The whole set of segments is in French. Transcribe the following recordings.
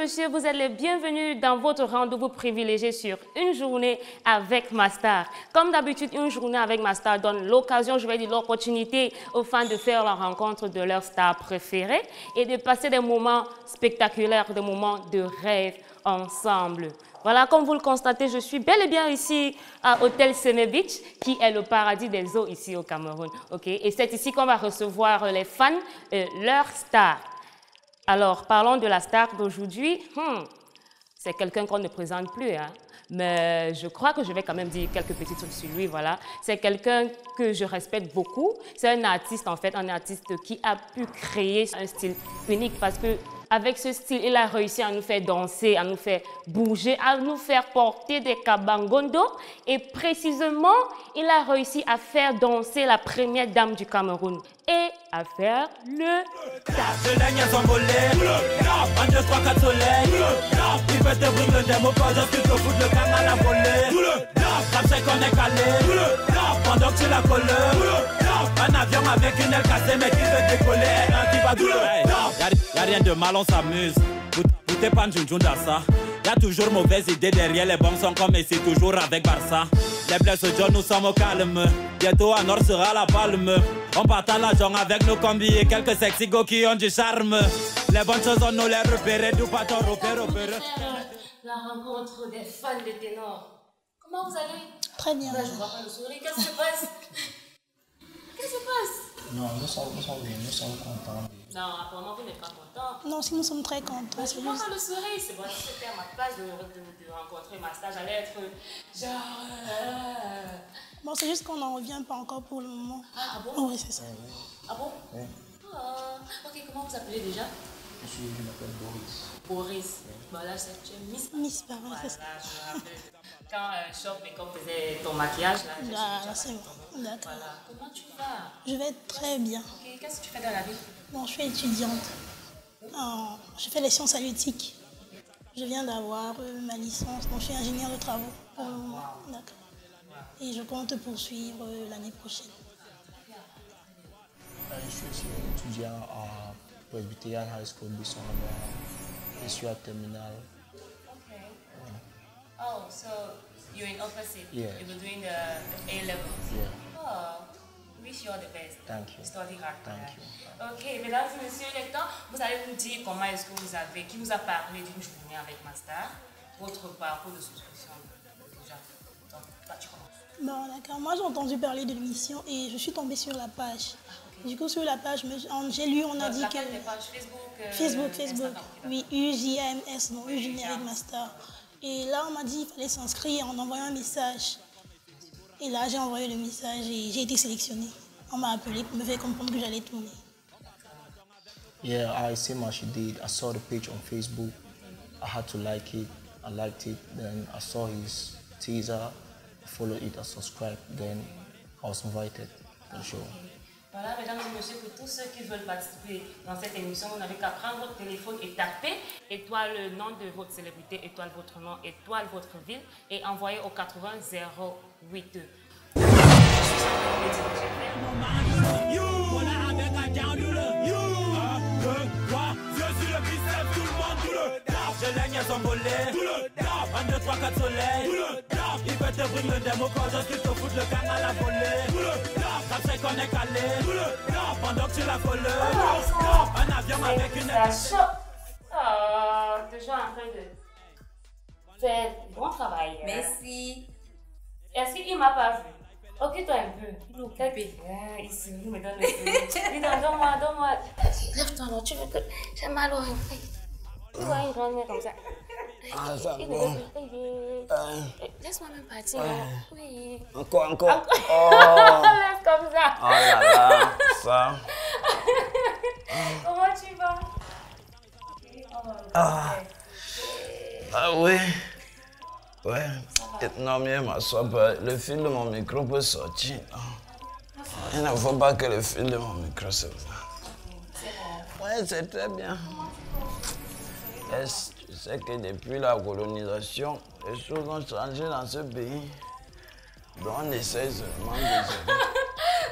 messieurs, vous êtes les bienvenus dans votre rendez-vous privilégié sur Une journée avec ma star. Comme d'habitude, Une journée avec ma star donne l'occasion, je vais dire l'opportunité aux fans de faire la rencontre de leur star préférée et de passer des moments spectaculaires, des moments de rêve ensemble. Voilà, comme vous le constatez, je suis bel et bien ici à Hôtel Seme Beach, qui est le paradis des eaux ici au Cameroun. Okay? Et c'est ici qu'on va recevoir les fans, leur star. Alors, parlons de la star d'aujourd'hui. C'est quelqu'un qu'on ne présente plus, hein. Mais je crois que je vais quand même dire quelques petits trucs sur lui, voilà. C'est quelqu'un que je respecte beaucoup. C'est un artiste, en fait, un artiste qui a pu créer un style unique parce que avec ce style, il a réussi à nous faire danser, à nous faire bouger, à nous faire porter des kabangondo. Et précisément, il a réussi à faire danser la première dame du Cameroun et à faire le tap. Un avion avec une aile cassée mais qui veut décoller, qui va douler. Y'a rien de mal, on s'amuse. Vous t'es pas Njunjun d'Assa. Y'a toujours mauvaise idée derrière les bons sons comme ici, toujours avec Barça. Les blesses John, nous sommes au calme. Bientôt à Nord sera la palme. On partage l'argent avec nos combis et quelques sexy go qui ont du charme. Les bonnes choses on nous les repérer, du bâton repérer. La rencontre des fans de ténor. Comment vous allez? Très bien. Ben, je vois pas le sourire. Qu'est-ce qui se passe? Qu'est-ce qui se passe? Non, nous sommes contents. Non, apparemment, vous n'êtes pas content. Non, si nous sommes très contents. Je vois pas le sourire. C'est bon, si c'était à ma place de rencontrer ma star, j'allais être genre... Bon, c'est juste qu'on n'en revient pas encore pour le moment. Ah bon? Oh, oui, c'est ça. Ah bon? Oui. Ok, comment vous appelez déjà? Je m'appelle Boris. Boris. Bon, là, c'est Miss. Miss Paris, c'est ça. Voilà, je me rappelle. Quand Shop Makeup faisait ton maquillage, là, Là, c'est bon. D'accord. Voilà. Comment tu vas? Je vais très bien. Ok, qu'est-ce que tu fais dans la vie? Bon, je suis étudiante. Je fais les sciences halieutiques. Je viens d'avoir ma licence, donc je suis ingénieur de travaux pour le moment. D'accord. Et je compte poursuivre l'année prochaine. Je suis aussi étudiant à Presbyterian High School Bissonnaba. Je suis à terminale. Okay. Oh, so you're in opposite. Yeah. You were doing the A level. Yeah. Oh, wish you all the best. Thank you. Study hard. Thank you. Ok, mesdames et messieurs, il est temps. Vous allez nous dire comment est-ce que vous avez, qui vous a parlé d'une journée avec ma star, votre parcours de souscription. Déjà, donc, toi, tu commences. Bon, d'accord. Moi, j'ai entendu parler de l'émission et je suis tombée sur la page. Okay. Du coup, sur la page, j'ai lu, on a dit que... La page Facebook. Facebook. Oui, UJMS, non, Une journée avec ma star. Et là, on m'a dit qu'il fallait s'inscrire en envoyant un message. Et là, j'ai envoyé le message et j'ai été sélectionnée. On m'a appelé pour me faire comprendre que j'allais tourner. Yeah, I see what she did. I saw the page on Facebook. I had to like it. I liked it. Then I saw his teaser. I followed it. I subscribed. Then I was invited to the show. Voilà, mesdames et messieurs, pour tous ceux qui veulent participer dans cette émission, vous n'avez qu'à prendre votre téléphone et taper étoile le nom de votre célébrité, étoile votre nom, étoile votre ville et envoyer au 80 082. Je laigne son volet. 1, 2, 3, 4 soleil. Il peut te brûler le démo quand je te fout le can à la volée. Après qu'on est calé. Pendant que tu la voles. Un avion avec une aile. Déjà en train de faire bon travail. Merci. Est-ce qu'il m'a pas vu? Occupe-toi un peu. Il est occupé. Il sourit, me donne le sourire. Donne-moi. Lève-toi là, tu veux que j'ai mal au réveil. Tu vois une grand-mère comme ça. Ah, ça bon. Laisse-moi même partir. Oui. Encore. Oh. Laisse comme ça. Oh là là, ça. Comment tu vas? Ah oui. Ouais. Non, mais ma soeur, le fil de mon micro peut sortir. Il ne faut pas que le fil de mon micro se voit. Ouais, c'est très bien. Tu sais que depuis la colonisation, les choses ont changé dans ce pays. Donc on essaie seulement de...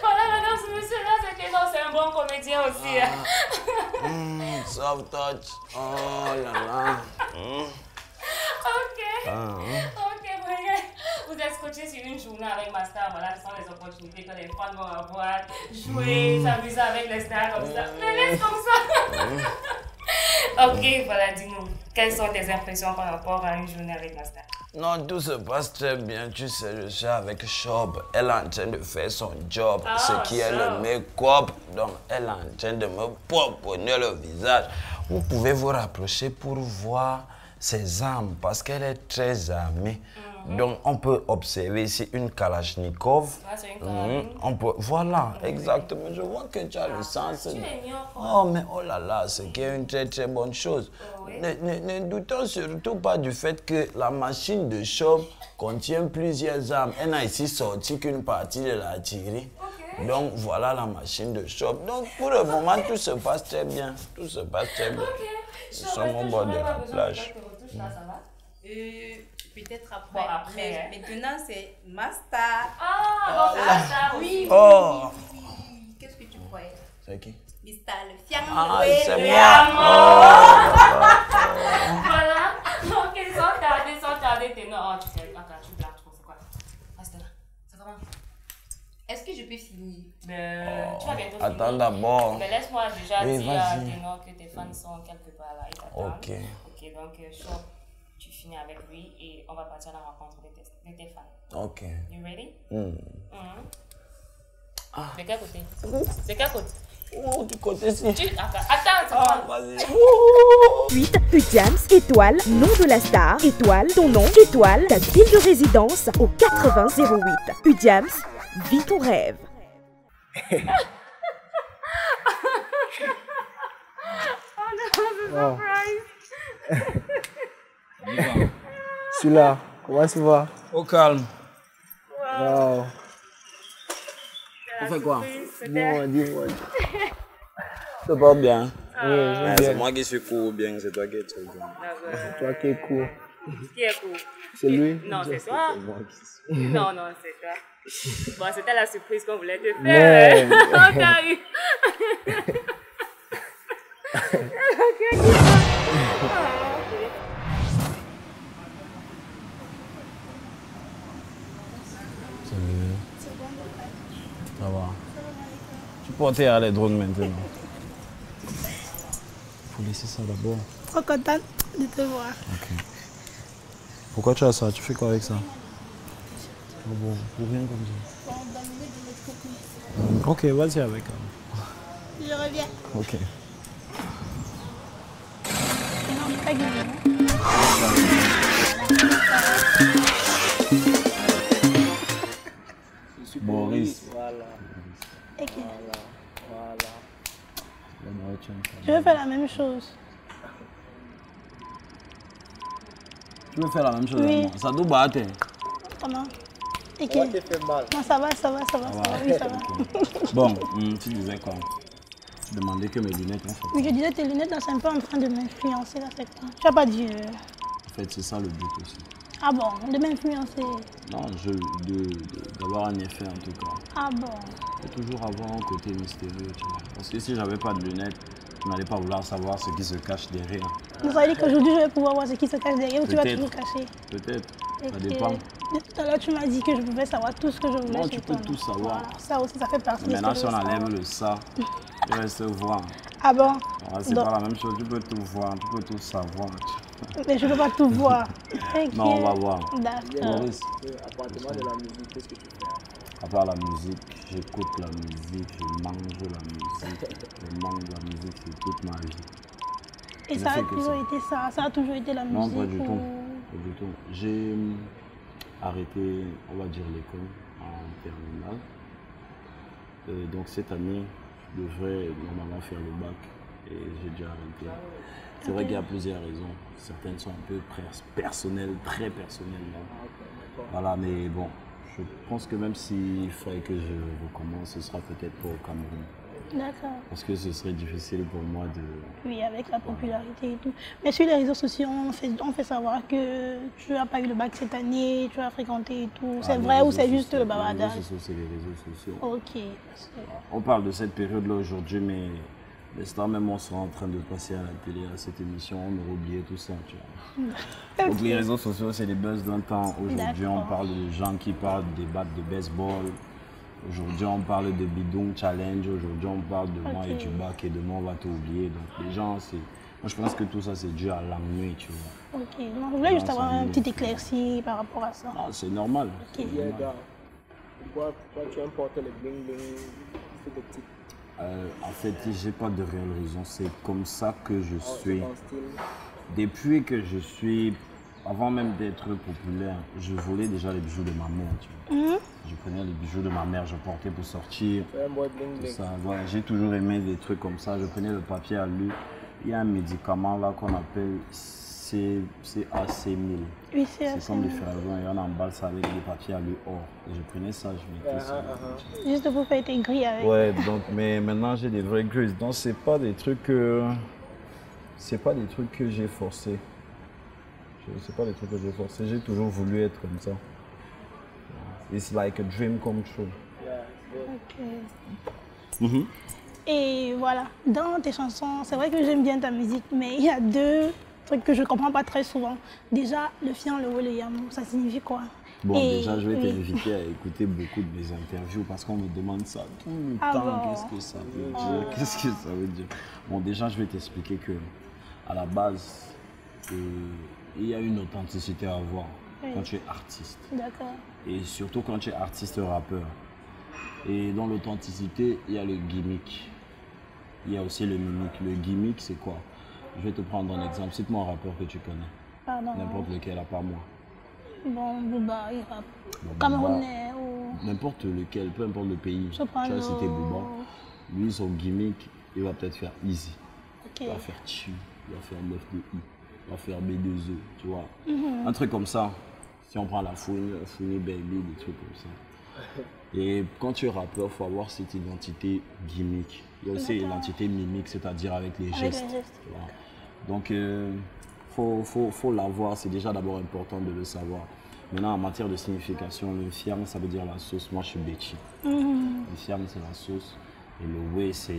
Voilà, dans ce monsieur-là, c'est que non, c'est un bon comédien aussi. Soft touch. Oh là là. Ok. Ok, vous êtes scotché sur une journée avec ma star. Voilà, ce sont les opportunités que les fans vont avoir. Jouer, s'amuser avec les stars comme ça. Mais laisse comme ça. Ok, voilà, dis-nous. Quelles sont tes impressions par rapport à une journée avec ma star? Non, tout se passe très bien. Tu sais, je suis avec Shop. Elle est en train de faire son job, ce qui est le make-up. Donc, elle est en train de me pomponner le visage. Vous pouvez vous rapprocher pour voir ses armes, parce qu'elle est très armée. Donc, on peut observer ici une Kalachnikov. Ah, c'est une carabine. On peut, voilà, exactement. Je vois que tu as le sens. Oh, mais oh là là, c'est une très très bonne chose. Ne doutons surtout pas du fait que la machine de Shop contient plusieurs armes. Elle n'a ici sorti qu'une partie de l'artillerie. Donc, voilà la machine de Shop. Donc, pour le moment, tout se passe très bien. Tout se passe très bien. Nous sommes au bord de la plage. Peut-être après. Bon, après, mais maintenant, c'est ma star. Ah, donc la star. Oui, Oh. oui. Qu'est-ce que tu croyais? C'est qui? Mista, le fiamme. Ah, c'est moi. Voilà. Ok, sans tarder, t'es non. Oh, tu sais, attends, tu blagues trop, c'est quoi? Reste là. C'est comment? Est-ce que je peux finir? Tu vas bientôt finir. Attends d'abord. Mais laisse-moi déjà Oui, dire à vas-y. Ténor que tes fans sont quelque part là. Ils t'attendent. Ok. Ok, donc, Shop, tu finis avec lui et on va partir à la rencontre de tes fans. Ok. You ready? Ah. De quel côté? De quel côté? Oh, du côté-ci. Attends, c'est quoi? Vas-y. 8. Udiams, étoile, nom de la star, étoile, ton nom, étoile, ta ville de résidence au 8008. Udiams, vis ton rêve. Oh. Celui-là, comment ça va? Au calme. Wow. On fait quoi? Dis-moi. Ça va bien. Oui, C'est moi qui suis court bien, c'est toi qui es trop bien. c'est toi qui es cool. Qui est cool? C'est lui? Non, c'est toi. Non, c'est toi. Bon, c'était la surprise qu'on voulait te faire. Mais- On t'a eu. Salut. Ça va. Tu peux porter à les drones maintenant. Faut laisser ça d'abord. Trop contente de te voir. Ok. Pourquoi tu as ça? Tu fais quoi avec ça? Ah bon, pour rien comme ça. Ok, vas-y avec. Je reviens. Ok. Non, pas gagné. Boris. Voilà. Ok. Voilà. Je veux faire la même chose. Tu veux faire la même chose Oui. avec moi? Ça doit battre. Comment? Ok. Ça te fait mal. Non, ça va. Oui, ça va. Bon, tu disais quoi? Tu demandais que mes lunettes ont fait. Mais je disais, tes lunettes, là, c'est un peu en train de m'influencer, là, c'est quoi? Tu n'as pas dit... En fait, c'est ça le but aussi. Ah bon, de m'influencer. Non, d'avoir un effet en tout cas. Ah bon. Il faut toujours avoir un côté mystérieux, tu vois. Parce que si j'avais pas de lunettes, je n'allais pas vouloir savoir ce qui se cache derrière. Donc ça veut dire qu'aujourd'hui, je vais pouvoir voir ce qui se cache derrière ou tu vas Peut-être. toujours cacher? Peut-être, ça Ok. dépend. Tout à l'heure, tu m'as dit que je pouvais savoir tout ce que je voulais Non, chez tu peux toi. tout savoir. Voilà. Ça aussi, ça fait partie Mais de ce maintenant, que si je on veux savoir. enlève le ça, tu restes voir. Ah bon? C'est Donc- pas la même chose, tu peux tout voir, tu peux tout savoir. Mais je ne peux pas tout voir. Ok. Non, on va voir. D'accord. Maurice, Appartement de la musique, qu'est-ce que tu fais? à part la musique, j'écoute la musique, je mange la musique, je mange la musique, c'est toute ma vie. Et Je ça a fais que toujours ça. été ça? Ça a toujours été la musique? Non, pas du ou- tout. Pas du tout. J'ai arrêté, on va dire, l'école en terminale. Donc cette année, je devrais normalement faire le bac et j'ai dû arrêter. C'est vrai qu'il y a plusieurs raisons. Certaines sont un peu personnelles, très personnelles. Voilà, mais bon, je pense que même s'il fallait que je recommence, ce sera peut-être pour au Cameroun. D'accord. Parce que ce serait difficile pour moi de... Oui, avec la popularité et tout. Mais sur les réseaux sociaux, on fait savoir que tu n'as pas eu le bac cette année, tu as fréquenté et tout. C'est vrai ou c'est juste le bavardage? Les réseaux sociaux, c'est les réseaux sociaux. Ok. On parle de cette période-là aujourd'hui, mais les stars même on sera en train de passer à la télé, à cette émission, on aurait oublié tout ça, tu vois. Donc les réseaux sociaux, c'est les buzz d'un temps. Aujourd'hui, on parle de gens qui parlent des battes de baseball. Aujourd'hui, on parle de bidon challenge. Aujourd'hui, on parle de moi et du bac et de moi, on va t'oublier. Donc, les gens, c'est... Moi, je pense que tout ça, c'est dû à l'ennui, tu vois. Ok. Donc, je voulais juste avoir un petit éclairci par rapport à ça. Non, c'est normal. Ok. Pourquoi tu importes les bling-bling? En fait, j'ai pas de réelle raison. C'est comme ça que je suis. Depuis que je suis... Avant même d'être populaire, je volais déjà les bijoux de ma mère, tu vois. Je prenais les bijoux de ma mère, je portais pour sortir. Tout ça. Ouais, j'ai toujours aimé des trucs comme ça. Je prenais le papier à lui. Il y a un médicament là qu'on appelle CAC1000. Oui, c'est comme des ferraillons et on emballe ça avec des papiers à lui or. Et je prenais ça, je mettais ça. Juste pour faire tes grilles avec. Ouais, donc, mais maintenant j'ai des vraies grilles. Donc c'est pas des trucs que j'ai forcés. C'est pas des trucs que j'ai forcés. J'ai toujours voulu être comme ça. It's like a dream come true. Ok. Et voilà, dans tes chansons, c'est vrai que j'aime bien ta musique, mais il y a deux trucs que je comprends pas très souvent. Déjà, le fian, le haut, le yamo, ça signifie quoi? Bon, déjà, je vais t'inviter à écouter beaucoup de mes interviews parce qu'on me demande ça tout le temps. Qu'est-ce que ça veut dire? Qu'est-ce que ça veut dire? Bon, déjà, je vais t'expliquer que à la base, il y a une authenticité à avoir quand tu es artiste. D'accord. Et surtout quand tu es artiste rappeur. Et dans l'authenticité, il y a le gimmick. Il y a aussi le mimique. Le gimmick, c'est quoi? Je vais te prendre un exemple. Cite-moi un rappeur que tu connais. Pardon. N'importe lequel, à part moi. Bon, Booba, il rappe. Bon, Camerounais ou... N'importe lequel, peu importe le pays. Soprano. Tu vas citer Booba. Lui, son gimmick, il va peut-être faire Easy. Okay. Il va faire Chiu. Il va faire 9 de I. Il va faire B2E, tu vois. Un truc comme ça. Si on prend la fouine baby, des trucs comme ça. Et quand tu es rappeur, il faut avoir cette identité gimmick. Il y a aussi l'identité mimique, c'est-à-dire avec les gestes. Tu vois. Donc, faut l'avoir, c'est déjà d'abord important de le savoir. Maintenant, en matière de signification, le fiam, ça veut dire la sauce. Moi, je suis Betchy. Le fiam, c'est la sauce. Et le way, c'est...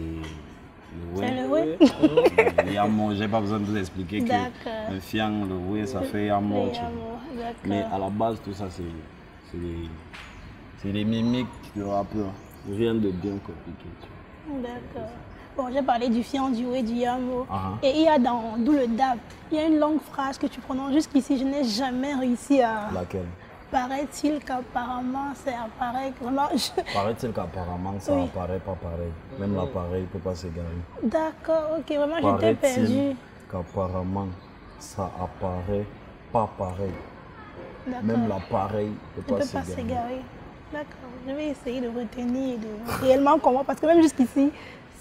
Le way. Yamo, j'ai pas besoin de vous expliquer que le fiam, le way, ça fait yamo. Mais à la base, tout ça, c'est les mimiques de rappeurs. Rien de bien compliqué. D'accord. Bon, j'ai parlé du fian, du way, du yamo. Et il y a dans D'où le dab, il y a une longue phrase que tu prononces jusqu'ici, je n'ai jamais réussi à... Laquelle? Paraît-il qu'apparemment ça apparaît vraiment... Paraît-il qu'apparemment ça apparaît pas pareil. Même l'appareil ne peut pas s'égarer. D'accord, ok, vraiment j'étais perdue. Qu'apparemment ça apparaît pas pareil. Même l'appareil ne peut pas s'égarer. D'accord, je vais essayer de retenir et de réellement comprendre parce que même jusqu'ici...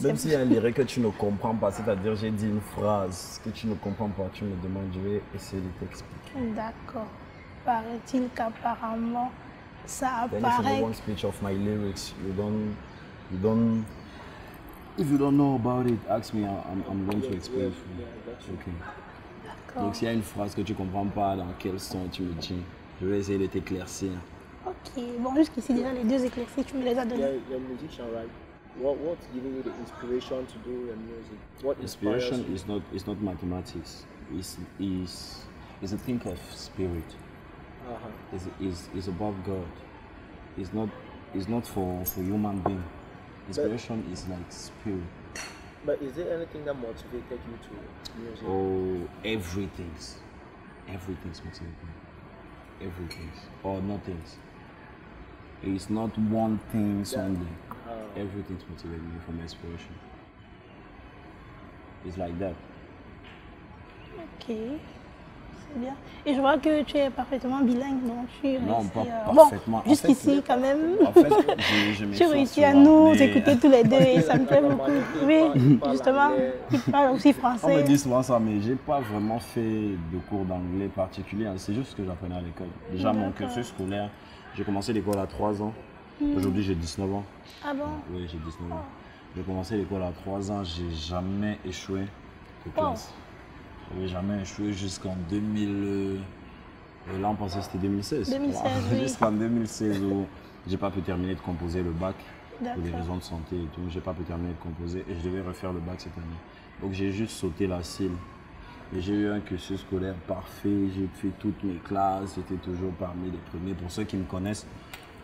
Même s'il y a un lyrique que tu ne comprends pas, c'est-à-dire j'ai dit une phrase que tu ne comprends pas, tu me demandes, je vais essayer de t'expliquer. D'accord. Paraît-il qu'apparemment ça apparaît. Then if you want speech of my lyrics, if you don't know about it, ask me, I'm going to explain for you. Okay. Donc s'il y a une phrase que tu ne comprends pas, dans quel son tu me dis, je vais essayer de t'éclaircir. Ok, bon jusqu'ici déjà les deux éclaircies, tu me les as donnés. You're a musician, right? What's giving you the inspiration to do your music? What inspiration is not mathematics. It's a thing of spirit. It's above God. It's not for human being. Inspiration is like spirit. But is there anything that motivated you to music? Oh, everything's motivated me. Everything's or nothing's. It's not one thing only. Everything's motivated me from inspiration. It's like that. Ok. Bien. Et je vois que tu es parfaitement bilingue, donc tu non, réussis pas parfaitement. Bon, jusqu'ici, quand même, en fait, tu réussis à nous écouter tous les deux et ça me plaît beaucoup. Oui, justement, tu parles aussi français. On me dit souvent ça, mais j'ai pas vraiment fait de cours d'anglais particulier. C'est juste ce que j'apprenais à l'école. Déjà, mon cursus scolaire, j'ai commencé l'école à 3 ans. Aujourd'hui, j'ai 19 ans. Ah bon? Oui, j'ai 19 ans. J'ai commencé l'école à 3 ans, j'ai jamais échoué de classe. J'ai jamais échoué jusqu'en 2000. L'an passé, c'était 2016. 2016, oui. Jusqu'en 2016 où j'ai pas pu terminer de composer le bac pour des D'accord. raisons de santé et tout. J'ai pas pu terminer de composer et je devais refaire le bac cette année. Donc j'ai juste sauté la cile. Et j'ai eu un cursus scolaire parfait, j'ai fait toutes mes classes, j'étais toujours parmi les premiers. Pour ceux qui me connaissent,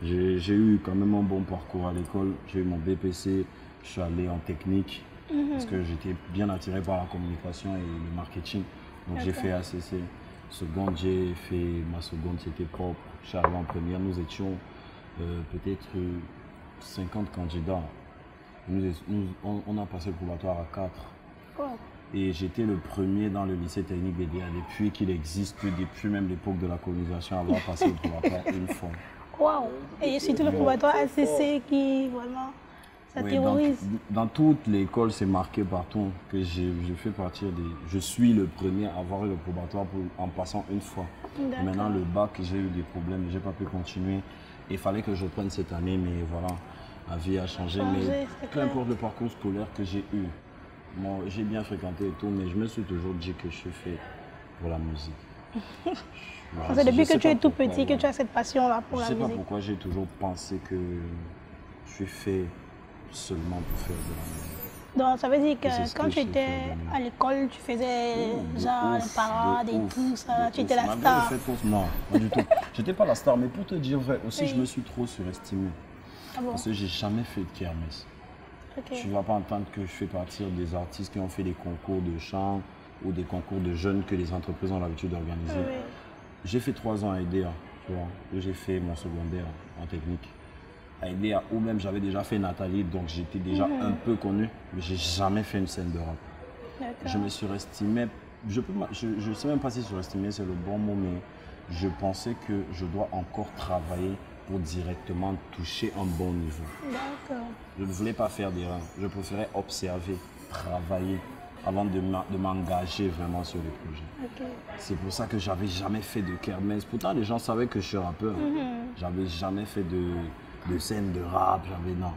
j'ai eu quand même un bon parcours à l'école. J'ai eu mon BPC, je suis allé en technique parce que j'étais bien attiré par la communication et le marketing. Donc j'ai fait ACC. Seconde, j'ai fait ma seconde, c'était propre. Je suis arrivé en première, nous étions peut-être 50 candidats. On a passé le probatoire à 4. Wow. Et j'étais le premier dans le lycée technique BDA depuis qu'il existe, depuis même l'époque de la colonisation, à avoir passé le probatoire une fois. Waouh! Et surtout le probatoire ACC qui vraiment, ça Oui, terrorise. dans toute l'école, c'est marqué partout que je fais partir des. Je suis le premier à avoir eu le probatoire en passant une fois. D'accord. Maintenant, le bac, j'ai eu des problèmes, j'ai pas pu continuer. Il fallait que je prenne cette année, mais voilà, la vie a changé. Mais c'est peu importe le parcours scolaire que j'ai eu, moi, j'ai bien fréquenté et tout, mais je me suis toujours dit que je suis fait pour la musique. C'est depuis que tu es tout pourquoi, petit que tu as cette passion-là pour je la sais pas musique. pourquoi j'ai toujours pensé que je suis fait seulement pour faire de la musique. Donc ça veut dire Et c'est ce que quand que tu je étais fais de à l'école, tu faisais de genre les ouf, parades de et ouf, tout ça, de tu étais ouf. la Malgré star. le fait non, pas du tout. J'étais pas la star, mais pour te dire vrai, aussi Oui. je me suis trop surestimé. Ah bon? Parce que j'ai jamais fait de kermesse. Ok. Tu vas pas entendre que je fais partie des artistes qui ont fait des concours de chant ou des concours de jeunes que les entreprises ont l'habitude d'organiser. Oui. J'ai fait 3 ans à EDA, tu vois, où j'ai fait mon secondaire en technique. À EDA, où même j'avais déjà fait Nathalie, donc j'étais déjà un peu connu, mais j'ai jamais fait une scène de rap. D'accord. Je me surestimais, je sais même pas si surestimer c'est le bon mot, mais je pensais que je dois encore travailler pour directement toucher un bon niveau. D'accord. Je ne voulais pas faire d'erreur, je préférais observer, travailler avant de m'engager vraiment sur les projets. Ok. C'est pour ça que j'avais jamais fait de kermesse. Pourtant, les gens savaient que je suis rappeur. J'avais jamais fait de scène de rap, non.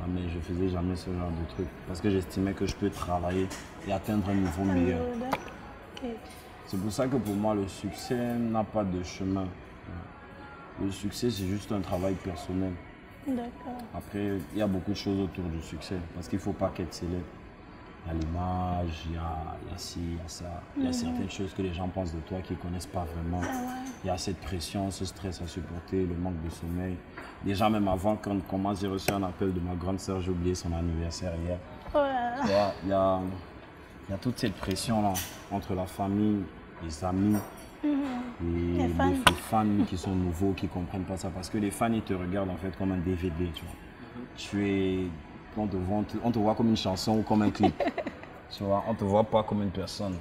Jamais, je faisais jamais ce genre de truc. Parce que j'estimais que je peux travailler et atteindre un niveau meilleur. Ok. C'est pour ça que pour moi, le succès n'a pas de chemin. Le succès, c'est juste un travail personnel. D'accord. Après, il y a beaucoup de choses autour du succès. Parce qu'il ne faut pas qu'être célèbre. Il y a l'image, il y a ci, il y a ça. Il y a certaines choses que les gens pensent de toi qu'ils ne connaissent pas vraiment. Il y a cette pression, ce stress à supporter, le manque de sommeil. Déjà, même avant qu'on commence, j'ai reçu un appel de ma grande sœur, j'ai oublié son anniversaire hier. Oh là là. Tu vois, il y a toute cette pression-là entre la famille, les amis et Les fans. les fans qui sont nouveaux, qui ne comprennent pas ça. Parce que les fans, ils te regardent en fait comme un DVD, tu vois. Tu es... On te voit comme une chanson ou comme un clip. Tu vois, on ne te voit pas comme une personne.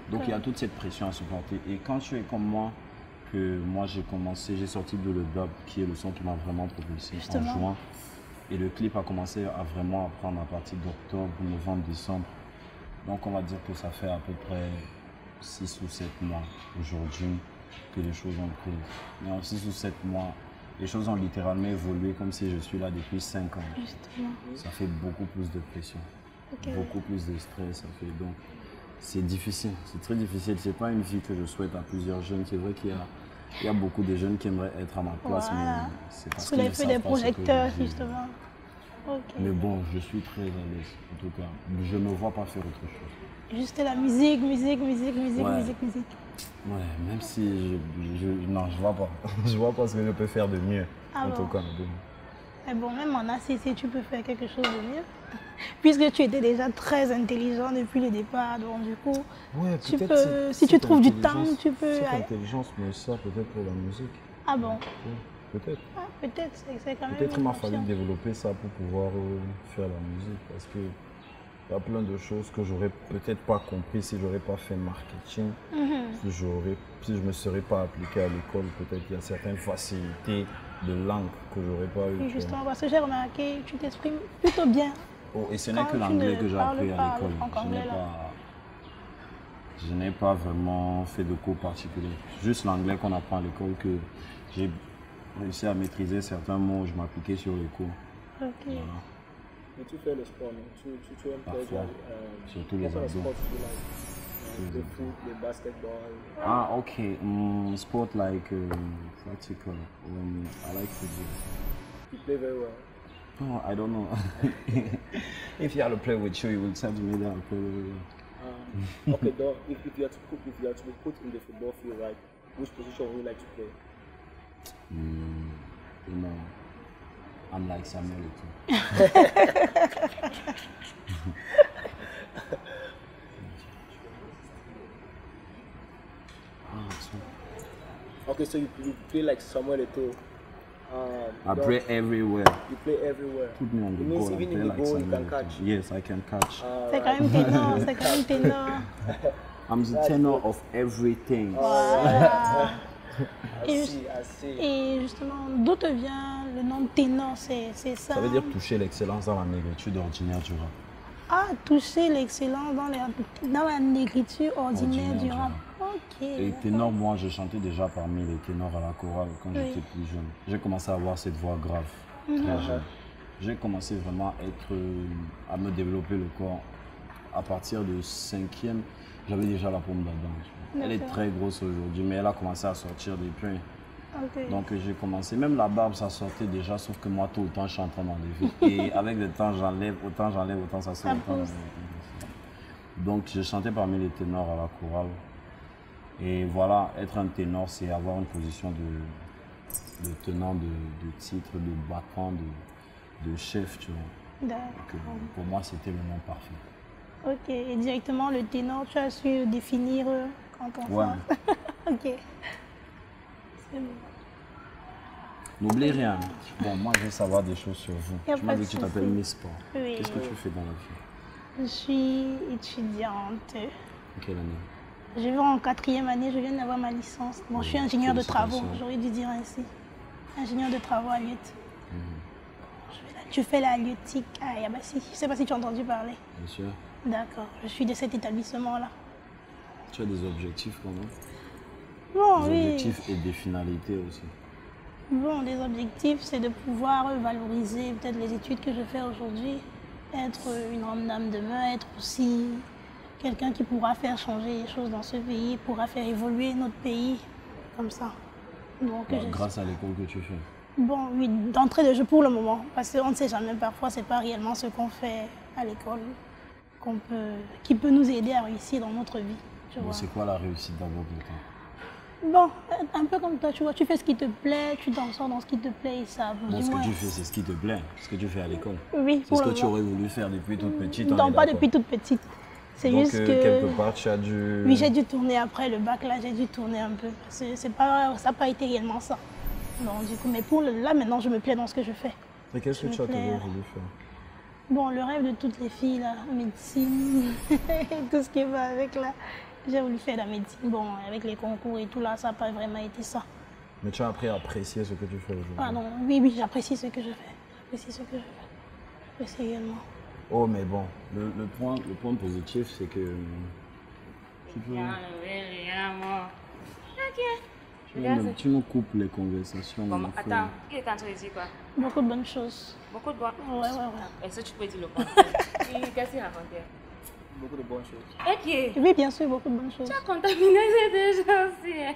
Donc il y a toute cette pression à supporter. Et quand tu es comme moi, que moi j'ai sorti de le dub, qui est le son qui m'a vraiment propulsé en juin. Et le clip a commencé à vraiment apprendre à partir d'octobre, novembre, décembre. Donc on va dire que ça fait à peu près 6 ou 7 mois aujourd'hui que les choses ont pris. Mais en 6 ou 7 mois, les choses ont littéralement évolué comme si je suis là depuis 5 ans. Justement. Ça fait beaucoup plus de pression, beaucoup plus de stress. Ça fait donc, c'est difficile, c'est très difficile. C'est pas une vie que je souhaite à plusieurs jeunes. C'est vrai qu'il y a beaucoup de jeunes qui aimeraient être à ma place, mais c'est parce Sous qu'ils les ne feux savent des pas ce que je projecteurs, vis. justement. Ok. Mais bon, je suis très à l'aise, en tout cas. Je ne me vois pas faire autre chose. Juste la musique. Ouais, même si non, je vois pas. Je vois pas ce que je peux faire de mieux, Ah en bon. tout cas. Mais bon, même en ACC, tu peux faire quelque chose de mieux. Puisque tu étais déjà très intelligent depuis le départ, donc du coup, Ouais, tu peut-être peux, si tu trouves du temps, tu peux... Cette intelligence me sert peut-être pour la musique. Ah bon? Ouais, peut-être. Ah, peut-être, c'est quand même Peut-être il une m'a fallu option. développer ça pour pouvoir faire la musique. Parce que il y a plein de choses que j'aurais peut-être pas compris si j'aurais pas fait marketing. Si je me serais pas appliqué à l'école, peut-être qu'il y a certaines facilités de langue que j'aurais pas eu. Oui, justement, parce que j'ai remarqué, tu t'exprimes plutôt bien. Oh, et ce n'est Quand que tu l'anglais ne que j'ai parles appris pas à l'école. le franc-anglais, Je n'ai pas vraiment fait de cours particuliers. Juste l'anglais qu'on apprend à l'école que j'ai réussi à maîtriser certains mots, je m'appliquais sur les cours. Ok. Voilà. Mais tu fais le sport, non? Tu aimes Parfois. Surtout les quel abdos. sport tu like? Le foot, le basketball. Ah, okay. Sport like, what's it called? I like football. You play very well. Oh, I don't know. If you had to play with you, you would tell me that I play very well. Okay, though, if you are to be put in the football field, right? Which position would you like to play? You know, I'm like Samuel too. Okay, so you play like Samuel Eto'o. I play everywhere. You play everywhere. Put me on the It means ball and even play in the like goal you Samuel can Eto'o. catch. Yes, I can catch. C'est quand même ténor, c'est quand même ténor. I'm the tenor of everything. Voilà. I see. Et justement, d'où te vient le nom de ténor? C'est ça? Ça veut dire toucher l'excellence dans la négritude ordinaire, tu vois. Ah, toucher l'excellence dans la négritude ordinaire du rap. Ok. Et ténor, moi, je chantais déjà parmi les ténors à la chorale quand Oui. j'étais plus jeune. J'ai commencé à avoir cette voix grave, très jeune. J'ai commencé vraiment à me développer le corps. À partir de 5e, j'avais déjà la paume d'Adam. Elle est D'accord. très grosse aujourd'hui, mais elle a commencé à sortir depuis. Ok. Donc j'ai commencé, même la barbe ça sortait déjà, sauf que moi tout le temps je suis en train d'enlever. Et avec le temps j'enlève, autant ça sort. Ça autant pousse. j'enlève. Donc je chantais parmi les ténors à la chorale. Et voilà, être un ténor, c'est avoir une position de tenant de titre, de battant, de chef, tu vois. D'accord. Donc, pour moi c'était le nom parfait. Ok. Et directement le ténor, tu as su définir quand on Ouais. Ok. C'est bon. N'oublie rien. Bon, moi je veux savoir des choses sur vous. Y a Tu pas m'as de dit que tu t'appelles souci. Miss Sport. Oui. Qu'est-ce que tu fais dans la vie? Je suis étudiante. Quelle année? Je vais en 4e année, je viens d'avoir ma licence. Bon, je suis ingénieur de travaux, Félicitations. j'aurais dû dire ainsi. Ingénieur de travaux à Lyotte. Je fais la Lyottique à Yabassi. Je ne sais pas si tu as entendu parler. Bien sûr. D'accord, je suis de cet établissement-là. Tu as des objectifs quand même? Bon, Des oui. objectifs et des finalités aussi. Bon, les objectifs, c'est de pouvoir valoriser peut-être les études que je fais aujourd'hui, être une grande dame demain, être aussi quelqu'un qui pourra faire changer les choses dans ce pays, pourra faire évoluer notre pays comme ça. Donc, Bah, grâce à l'école que tu fais. Bon, oui, d'entrée de jeu pour le moment, parce qu'on ne sait jamais, parfois, c'est pas réellement ce qu'on fait à l'école qui peut nous aider à réussir dans notre vie. Tu Bon, vois. c'est quoi la réussite d'abord pour toi? Bon, un peu comme toi, tu vois, tu fais ce qui te plaît, tu t'en sors dans ce qui te plaît et ça. Bon, du ce que moins. tu fais, c'est ce qui te plaît, ce que tu fais à l'école. Oui, C'est pour ce que le tu moment. aurais voulu faire depuis toute petite. on Non, est pas d'accord. depuis toute petite. C'est Donc, juste que... quelque part, tu as dû... Oui, j'ai dû tourner après le bac, là, j'ai dû tourner un peu. Ça n'a pas été réellement ça. Non, du coup, mais là, maintenant, je me plais dans ce que je fais. Mais qu'est-ce que je tu as me plais. toujours voulu faire? Bon, le rêve de toutes les filles, là, médecine, tout ce qui va avec, là. J'ai voulu faire la médecine. Bon, avec les concours et tout, là, ça n'a pas vraiment été ça. Mais tu as appris à apprécier ce que tu fais aujourd'hui. Ah non, oui, j'apprécie ce que je fais. J'apprécie ce que je fais. J'apprécie également. Oh, mais bon, le point positif, c'est que tu peux... Rien, moi. Ok. Tu me coupes les conversations. Bon, mon attends, frère. il est en train de dire quoi? Beaucoup de bonnes choses. Beaucoup de bois. Ouais. Est-ce que tu peux dire le contraire? Qu'est-ce qu'il racontait? Beaucoup de bonnes choses. Ok. Oui, bien sûr, beaucoup de bonnes choses. Tu as contaminé ces deux gens aussi. Hein?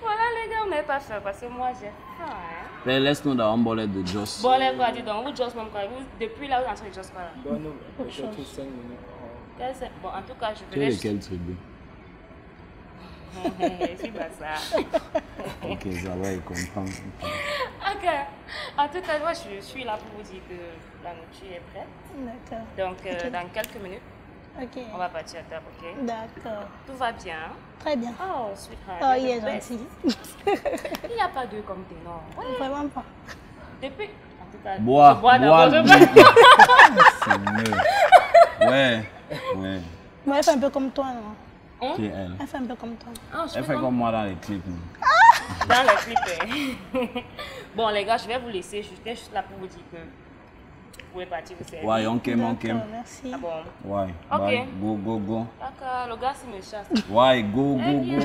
Voilà les gars, on n'est pas fait parce que moi j'ai faim. Hein? Mais laisse-nous dans l'embolette de Joss. Bon, les gars, dis donc, vous Joss même quoi? Depuis là, vous entrez Joss quoi là? Donne-nous Beaucoup de peut-être choses. 5 minutes. Bon, en tout cas, je Tu es vais de quelle tribu? C'est pas ça. Ok, ça va, il comprend. Ok. En tout cas, moi, je suis là pour vous dire que la nourriture est prête. D'accord. Donc, Ok. dans quelques minutes, Ok. on va partir à table, ok? D'accord. Tout va bien. Très bien. Oh, sweetheart. Oh, you're il est the best. gentil. Il n'y a pas deux comme ténor. Ouais. Vraiment pas. Depuis. En tout cas, Bois, je bois d'abord. c'est mieux. Ouais. Moi, elle fait un peu comme toi, non? Qui est elle? Elle fait un peu comme toi. Ah, je Elle fais fait comme moi dans les clips. non? dans le clip. Bon, les gars, je vais vous laisser. J'étais juste là pour vous dire que vous pouvez partir. Vous savez. Ouais, on aime. D'accord, merci. Ah bon? Ouais. Ok. Bye. Go. D'accord, le gars, c'est me chasse. Ouais, go. Eh bien,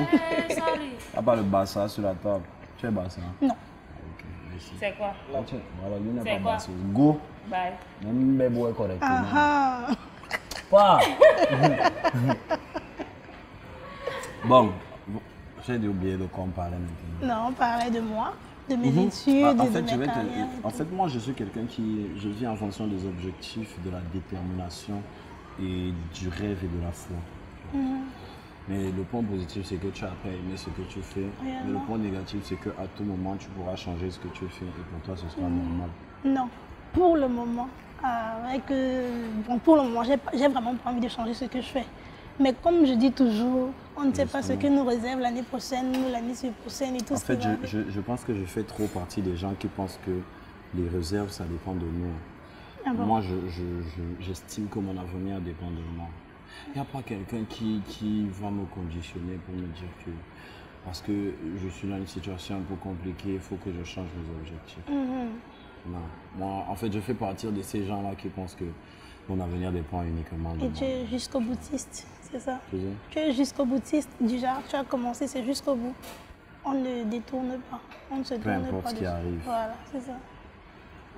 salut. Y'a pas le Barça sur la table. Tu es Barça? Non. Ok, merci. C'est quoi? Voilà, lui n'est C'est pas quoi? basse. Go. Bye. Même bébé est correctement. Ah, Pas. Bon, j'ai oublié de quoi on parlait maintenant. non, on parlait de moi, de mes études, En de fait, mes carrières. en fait, moi, je suis quelqu'un qui... Je vis en fonction des objectifs, de la détermination et du rêve et de la foi. Mais le point positif, c'est que tu as appris à aimer ce que tu fais. Mais le point négatif, c'est qu'à tout moment, tu pourras changer ce que tu fais et pour toi, ce sera normal. Non, pour le moment, pour le moment, j'ai vraiment pas envie de changer ce que je fais. Mais comme je dis toujours, on ne sait pas ce que nous réserve l'année prochaine, l'année prochaine et tout En ce fait, qui va avec. je pense que je fais trop partie des gens qui pensent que les réserves, ça dépend de nous. Ah bon? Moi, j'estime que mon avenir dépend de moi. Il n'y a pas quelqu'un qui va me conditionner pour me dire que parce que je suis dans une situation un peu compliquée, il faut que je change mes objectifs. Non. Moi, en fait, je fais partie de ces gens-là qui pensent que mon avenir dépend uniquement de Et moi. tu es jusqu'au boutiste, c'est ça? Tu sais? Tu es jusqu'au boutiste, du genre, tu as commencé, c'est jusqu'au bout. On ne détourne pas, on ne se tourne importe pas ce qui dessus. arrive. Voilà, c'est ça.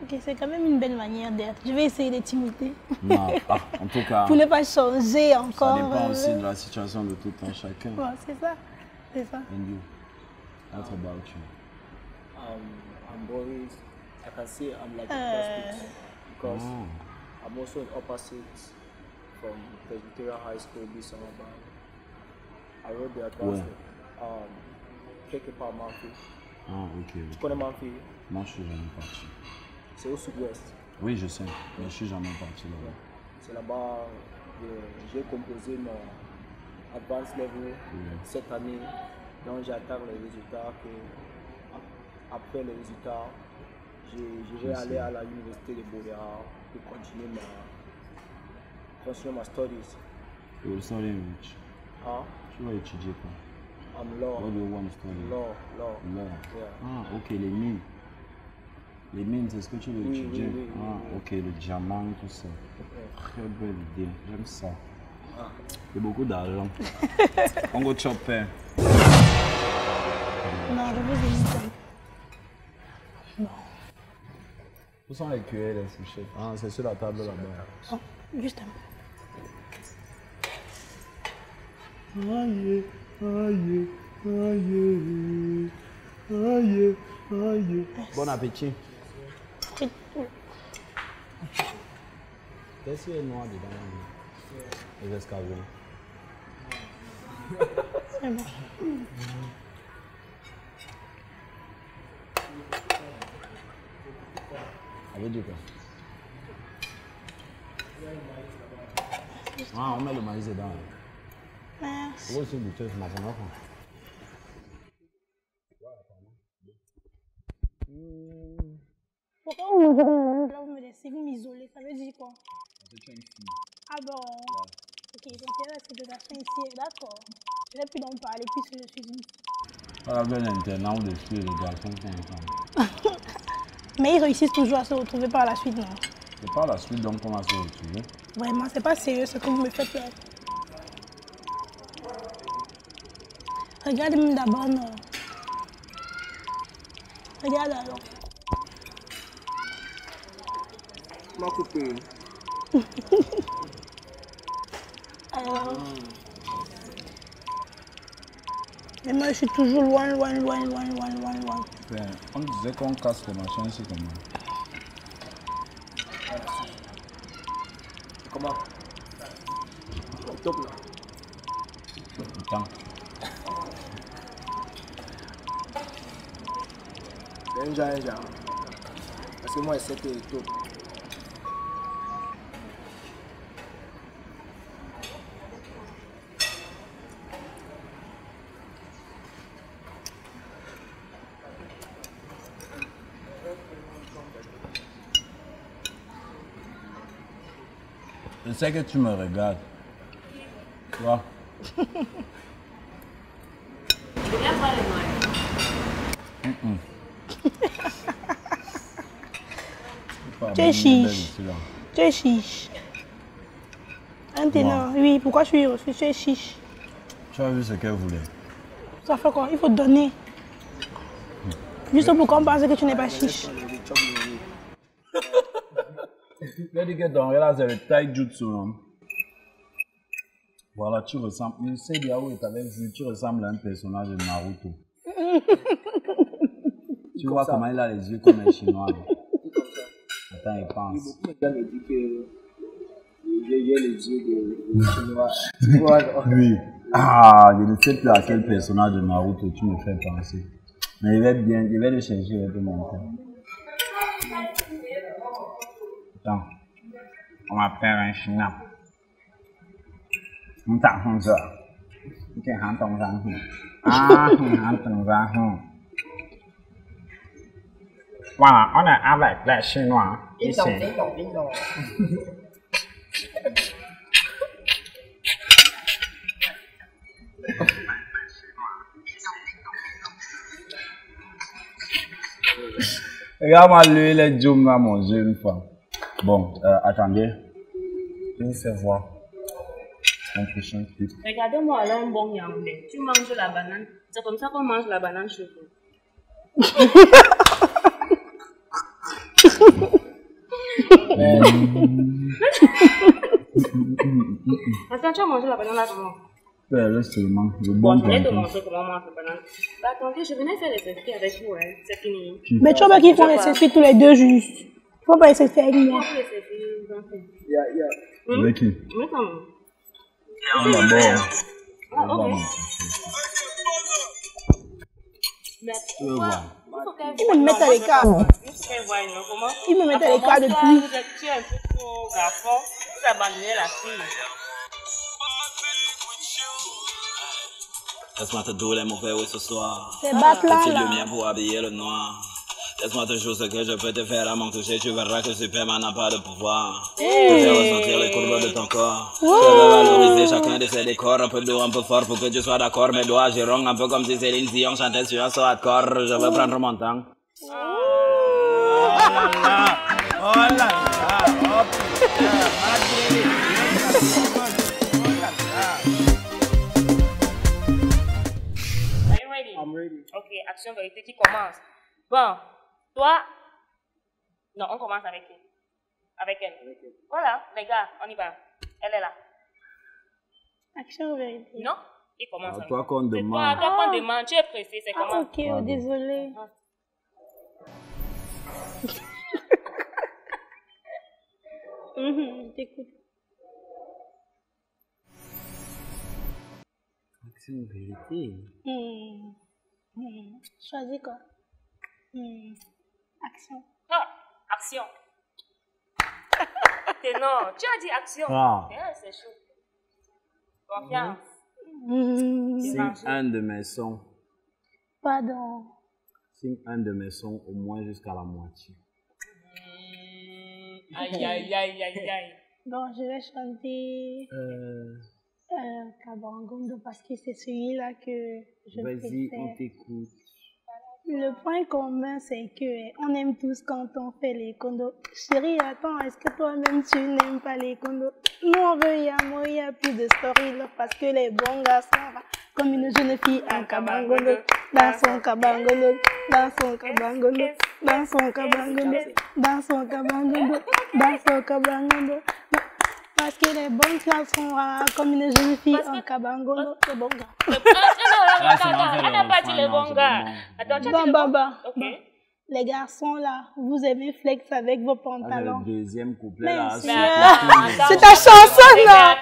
Ok, c'est quand même une belle manière d'être. Je vais essayer de t'imiter. Non, en tout cas, Pour ne pas changer encore. ça dépend aussi de la situation de tout un chacun. Ouais, c'est ça, c'est ça. And you? What about you? I'm Boris. I can say I'm like a prospect because I'm also an upper six from Presbyterian High School, Bissau-Alabama. I wrote the advanced quelques part Manfi. Ah, ok. Tu connais Manfi? Moi, je suis jamais parti. C'est au sud-ouest. Oui, je sais, mais je suis jamais parti là-bas. C'est là-bas que j'ai composé mon advanced level cette année. Donc j'attends les résultats. Après les résultats, je vais aller à la l'université de Boréal pour continuer ma studies. You will study in which? Hein? Tu vas étudier quoi? I'm law. What do you want to study? Law. Law. Yeah. Ah, ok, les mines. Les mines, c'est ce que tu veux étudier? Oui. Ok, le diamant, tout ça. Très belle idée, j'aime ça. C'est beaucoup d'argent. On go chopper. Non, je vous imite. Bon. Où sont les cuillères et les fourchettes? Ah, c'est sur la table là-bas. Oh, juste un peu. Aïe, aïe, aïe, aïe, aïe. Bon appétit. Qu'est-ce qu'il y a noir dedans? Les escargots. C'est bon. Avec du quoi? Ah, on met le maïs dedans. Merci. Pourquoi c'est du chef maçon? Pourquoi vous me là, vous me laissez, vous m'isolez, ça veut dire quoi? Ah bon? Ok, donc il y a la ségrégation ici, d'accord. Je n'ai plus d'en parler puisque je suis une fille. Pas la belle internat ou des filles et des garçons qui sont ensemble. Mais ils réussissent toujours à se retrouver par la suite, non? C'est pas la suite donc on va se retrouver. Vraiment, c'est pas sérieux ce que vous me faites là. Regarde-moi d'abord, non. Regarde alors. Ma copine. Alors. Mais moi, je suis toujours loin. Ben, on disait qu'on casse les machins ici comme ça. Comment? Top là. Attends. Déjà. Parce que moi, je sais que c'est top. Je sais que tu me regardes. Tu vois? Je viens pas les mains. Tu es chiche. Tu es chiche. Maintenant, oui, pourquoi je suis reçu? Tu es chiche. Tu as vu ce qu'elle voulait? Ça fait quoi? Il faut donner. Juste pour qu'on pense que tu n'es pas chiche. Il a dit que ton là, c'est le taijutsu. Voilà, tu ressembles. Je sais bien où tu avais vu, tu ressembles à un personnage de Naruto. Tu vois comment il a les yeux comme un chinois. Attends, il pense. Quelqu'un me dit que j'ai les yeux de chinois. Tu vois, Oui. Ah, je ne sais plus à quel personnage de Naruto tu me fais penser. Mais il va être bien, il va le chercher, il va te montrer. Attends, on va faire un schnapp. On t'a honte ça. Ok, on t'en va. Ah, on t'en va. Voilà, on est avec les Chinois. Ici. Regarde-moi lui, les Djoum à manger une fois. Bon, attendez. Je vous fais voir mon prochain clip. Regardez-moi là un bon yaoundé. Tu manges la banane. C'est comme ça qu'on mange la banane chez vous. Attends, tu as mangé la banane là comment? Ouais, seulement. Bon, je vais te montrer comment on mange la banane. Bah, attendez, je venais faire les selfies avec vous, hein. C'est fini. Mais tu vois pas qu'ils font les selfies tous les deux juste. Il faut pas les selfies avec moi. Les selfies, vous en faites. Avec qui? Oui, comment? D'abord. Ah, ok. Mais pourquoi? Ils me mettent à l'écart. Ils me mettent à l'écart depuis. Tu es un peu trop garçon. Vous abandonnez la fille. Laisse-moi te donner mon verre ce soir. C'est battre là, Petite là. lumière pour habiller le noir. Laisse-moi te jouer ce que je peux te faire à mon toucher. Tu verras que Superman n'a pas de pouvoir. Te faire ressentir les courbes de ton corps. Je veux valoriser chacun de ces décors. Un peu d'eau, un peu fort pour que tu sois d'accord. Mes doigts gironnent un peu comme si Céline Dion chantait sur un son à corps. Je veux prendre mon temps. Oh là là. Oh là là. Oh putain. Are you ready? I'm ready. Ok, action vérité qui commence. Bon, toi. Non, on commence avec qui? Avec elle. Voilà, les gars, on y va. Elle est là. Action vérité. Non? Il commence. À toi qu'on C'est demande. toi qu'on demande. Tu es pressé, c'est comment? Ok, oh, désolé. T'écoutes. C'est une vérité. Choisis quoi? Action. Ah, action. Non, tu as dit action. Ah. Yeah, c'est chaud. Confiance. Signe un de mes sons. Pardon. Signe un de mes sons au moins jusqu'à la moitié. Aïe, aïe, aïe, aïe, aïe. Bon, je vais chanter Kabangondo parce que c'est celui-là que je Vas-y, on préfère. t'écoute. Le point commun, c'est que on aime tous quand on fait les condos. Chérie, attends, est-ce que toi-même tu n'aimes pas les condos? Nous on veut Yamo, il y a plus de story là parce que les bons garçons comme une jeune fille en Kabangondo, dans son Kabangondo, dans son Kabangondo, dans son Kabangondo, dans son Kabangondo, dans son Kabangondo. Parce que les bons garçons comme une jeune fille en Kabangondo, c'est bon gars. Attends, elle n'a pas dit les bons gars. Attends, tu as dit les bons gars. Ok. Les garçons là, vous aimez flex avec vos Ah, pantalons. le deuxième couplet Mais là. c'est ta chanson là.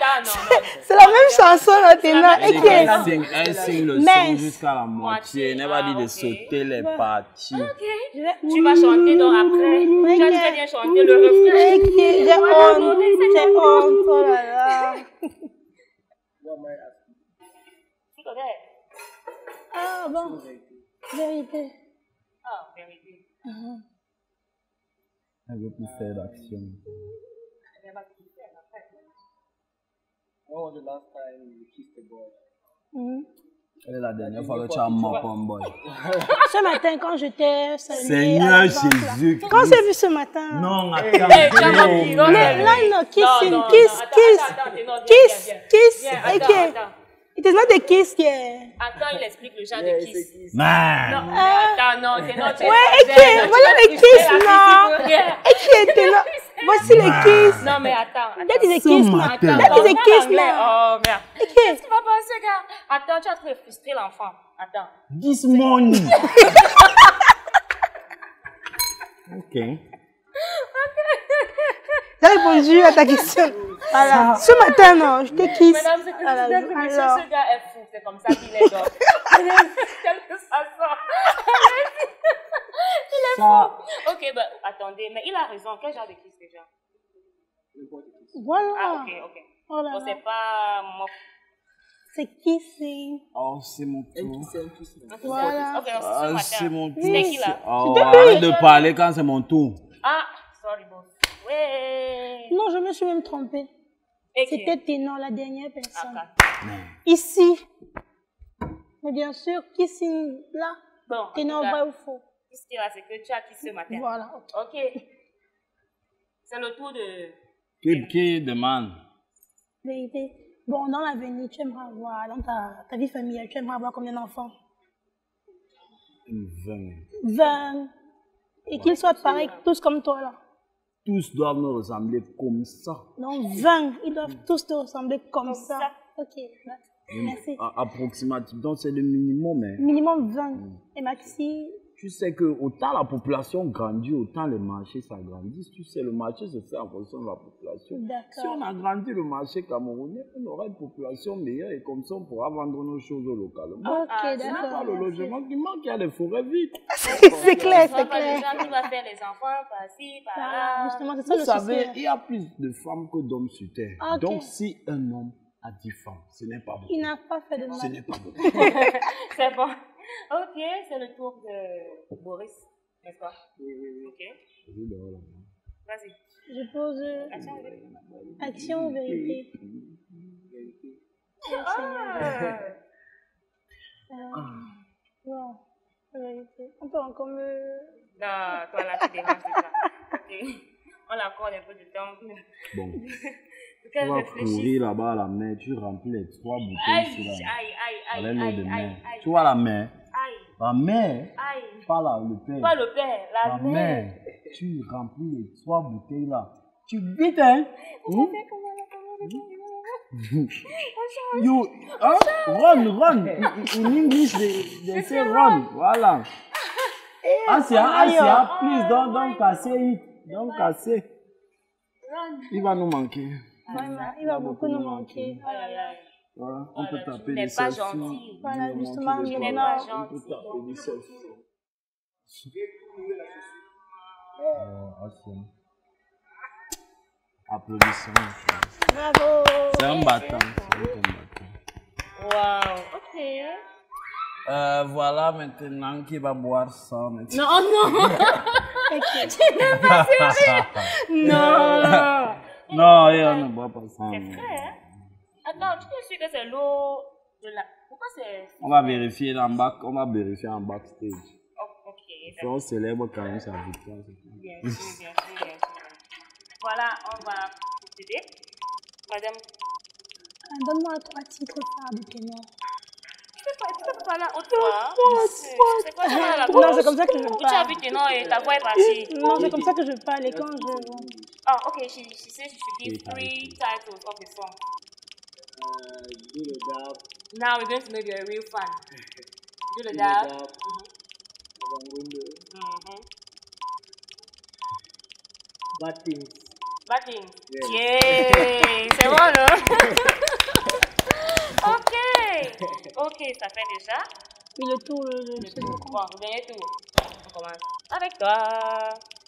C'est la même chanson là, t'es là. Elle signe le Mais- son jusqu'à la moitié. Elle n'a pas dit de sauter les parties. Tu vas chanter donc après. Tu as très bien chanté le refrain. Ok, j'ai honte, j'ai honte, oh là là. Ah bon, vérité. Ah, vérité. Elle veut plus faire d'action. When was the last time you kissed a boy? Elle est la dernière fois que tu as mort un boy. Ce matin, quand j'étais saluée Seigneur à la banque, là. Jésus. Quand c'est vu ce matin. Non, Tu as menti, non, Non, kiss, non, kiss, attends, kiss, attends, attends, non, kiss, viens, kiss, viens, ok. attends. It is not a kiss here. Attends, il explique le genre de kiss. Man. Non, attends, non, t'es non. Ouais, ok, voilà le kiss, non. Ok, t'es non. Voici le kiss. Non, mais attends. That is a kiss, non. matin. That is a kiss, non. Oh, merde. Ok. Qu'est-ce qui va passer, gars? Attends, tu as trop frustré l'enfant. Attends. This morning. Ok. J'ai répondu à ta question. Voilà. Ce matin, non, je te kiss. Mesdames et messieurs, Alors. ce gars est fou. C'est comme ça qu'il est, donc. Quel que ça soit. Il est fou. Ok, bah, attendez, mais il a raison. Quel genre de kiss déjà? Voilà. Ah, ok. Voilà. Donc, c'est pas mon... C'est kissing. Oh, c'est mon tour. Voilà. Ok, donc Ah, c'est c'est ce mon matin. tour. C'était qui, là? Oh, arrête de parler quand c'est mon tour. Ah, sorry, boss. Ouais. Non, je me suis même trompée. Ok. C'était Ténor, la dernière personne. Ok. Ici. Mais bien sûr, kissing là. Bon, Ténor, en tout cas, vrai ou faux? ce qu'il y a, c'est que tu as kiss ce matin. Voilà. Ok. C'est le tour de... Qui demande? Vérité. Bon, dans l'avenir, tu aimerais avoir, dans ta vie familiale, tu aimerais avoir combien d'enfants? 20. 20. Et qu'ils soient pareils, tous comme toi là. Tous doivent me ressembler comme ça. Non, 20. Ils doivent tous te ressembler comme ça. Ok, merci. Approximativement, donc c'est le minimum. Hein. Minimum 20. Et maxi? Tu sais que autant la population grandit, autant les marchés s'agrandissent. Tu sais, le marché se fait en fonction de la population. Si on agrandit le marché camerounais, on aura une population meilleure et comme ça, on pourra vendre nos choses localement. Ok, Ce n'est pas le logement qui manque, il y a les forêts vides. C'est clair, c'est clair. Les gens qui vont faire les enfants par-ci, par-là. Justement, c'est ça Vous le savez, souci. il y a plus de femmes que d'hommes sur Terre. Ok. Donc, si un homme a 10 femmes, ce n'est pas beaucoup. Il n'a pas fait de mal. Ce n'est pas beaucoup. C'est bon. Ok, c'est le tour de Boris, n'est-ce pas? Ok. Vas-y. Je pose action ou vérité? Non, vérité. On peut encore me... Non, toi là, tu déranges déjà. Ok. On accorde un peu de temps. Bon. Tu vas courir là-bas à la mer, tu remplis les 3 bouteilles sur la mer. Tu vois la mer? La mer, pas le père. Pas le père, la mer. Tu remplis les 3 bouteilles là. Tu bites, hein? You, run. In English, they say run. Voilà. Asia, please don't casser it. Don't casser. Il va nous manquer. Il va beaucoup nous manquer. Voilà, on peut taper des selfies. gentil. Voilà, justement, il n'est pas gentil. On peut taper des selfies. Awesome. Applaudissements. Bravo. C'est un battant. Wow, ok. Voilà maintenant qui va boire ça. Maintenant. Non. Tu n'es pas sérieux. Non. Non, on ne boit pas ça. C'est vrai, hein? Attends, tu es sûr que c'est l'eau de la... Pourquoi c'est... On va vérifier en backstage. Oh, ok. Si on célèbre quand même sa victoire. Bien sûr. Voilà, on va procéder. Madame... Donne-moi 3 titres phares de Ténor. Tu peux pas là, au toit. C'est quoi ça là? Non, c'est comme ça que je Tu as vu Ténor et ta voix est partie. Non, c'est comme ça que je parle et quand je... Oh, okay. She says you should give 3 titles of the song. Do the dab. Now we're going to know you're a real fan. Do the dab. Bad things. Batting. Yeah. C'est bon, non? Ok, ça fait déjà. Oui, le tour, le second. Bon, le dernier tour. On commence avec toi.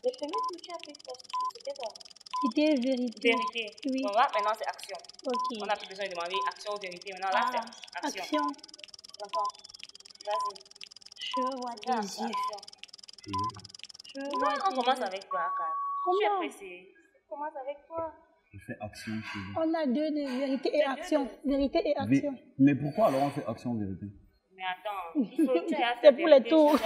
Le premier tour, tu as fait quoi? C'était quoi? C'était vérité. Oui. Bon, là, maintenant, c'est action. Ok. On n'a plus besoin de demander action ou vérité. Maintenant, là, c'est action. Action. D'accord. Vas-y. Je vois tes yeux. Non, on commence avec toi, Akar. Comment? Tu es pressé. On commence avec toi. Je fais action chez vous. On a 2 de vérité et action. Vérité et action. Mais pourquoi alors on fait action vérité? Mais attends, il faut que tu aies C'est pour les tours.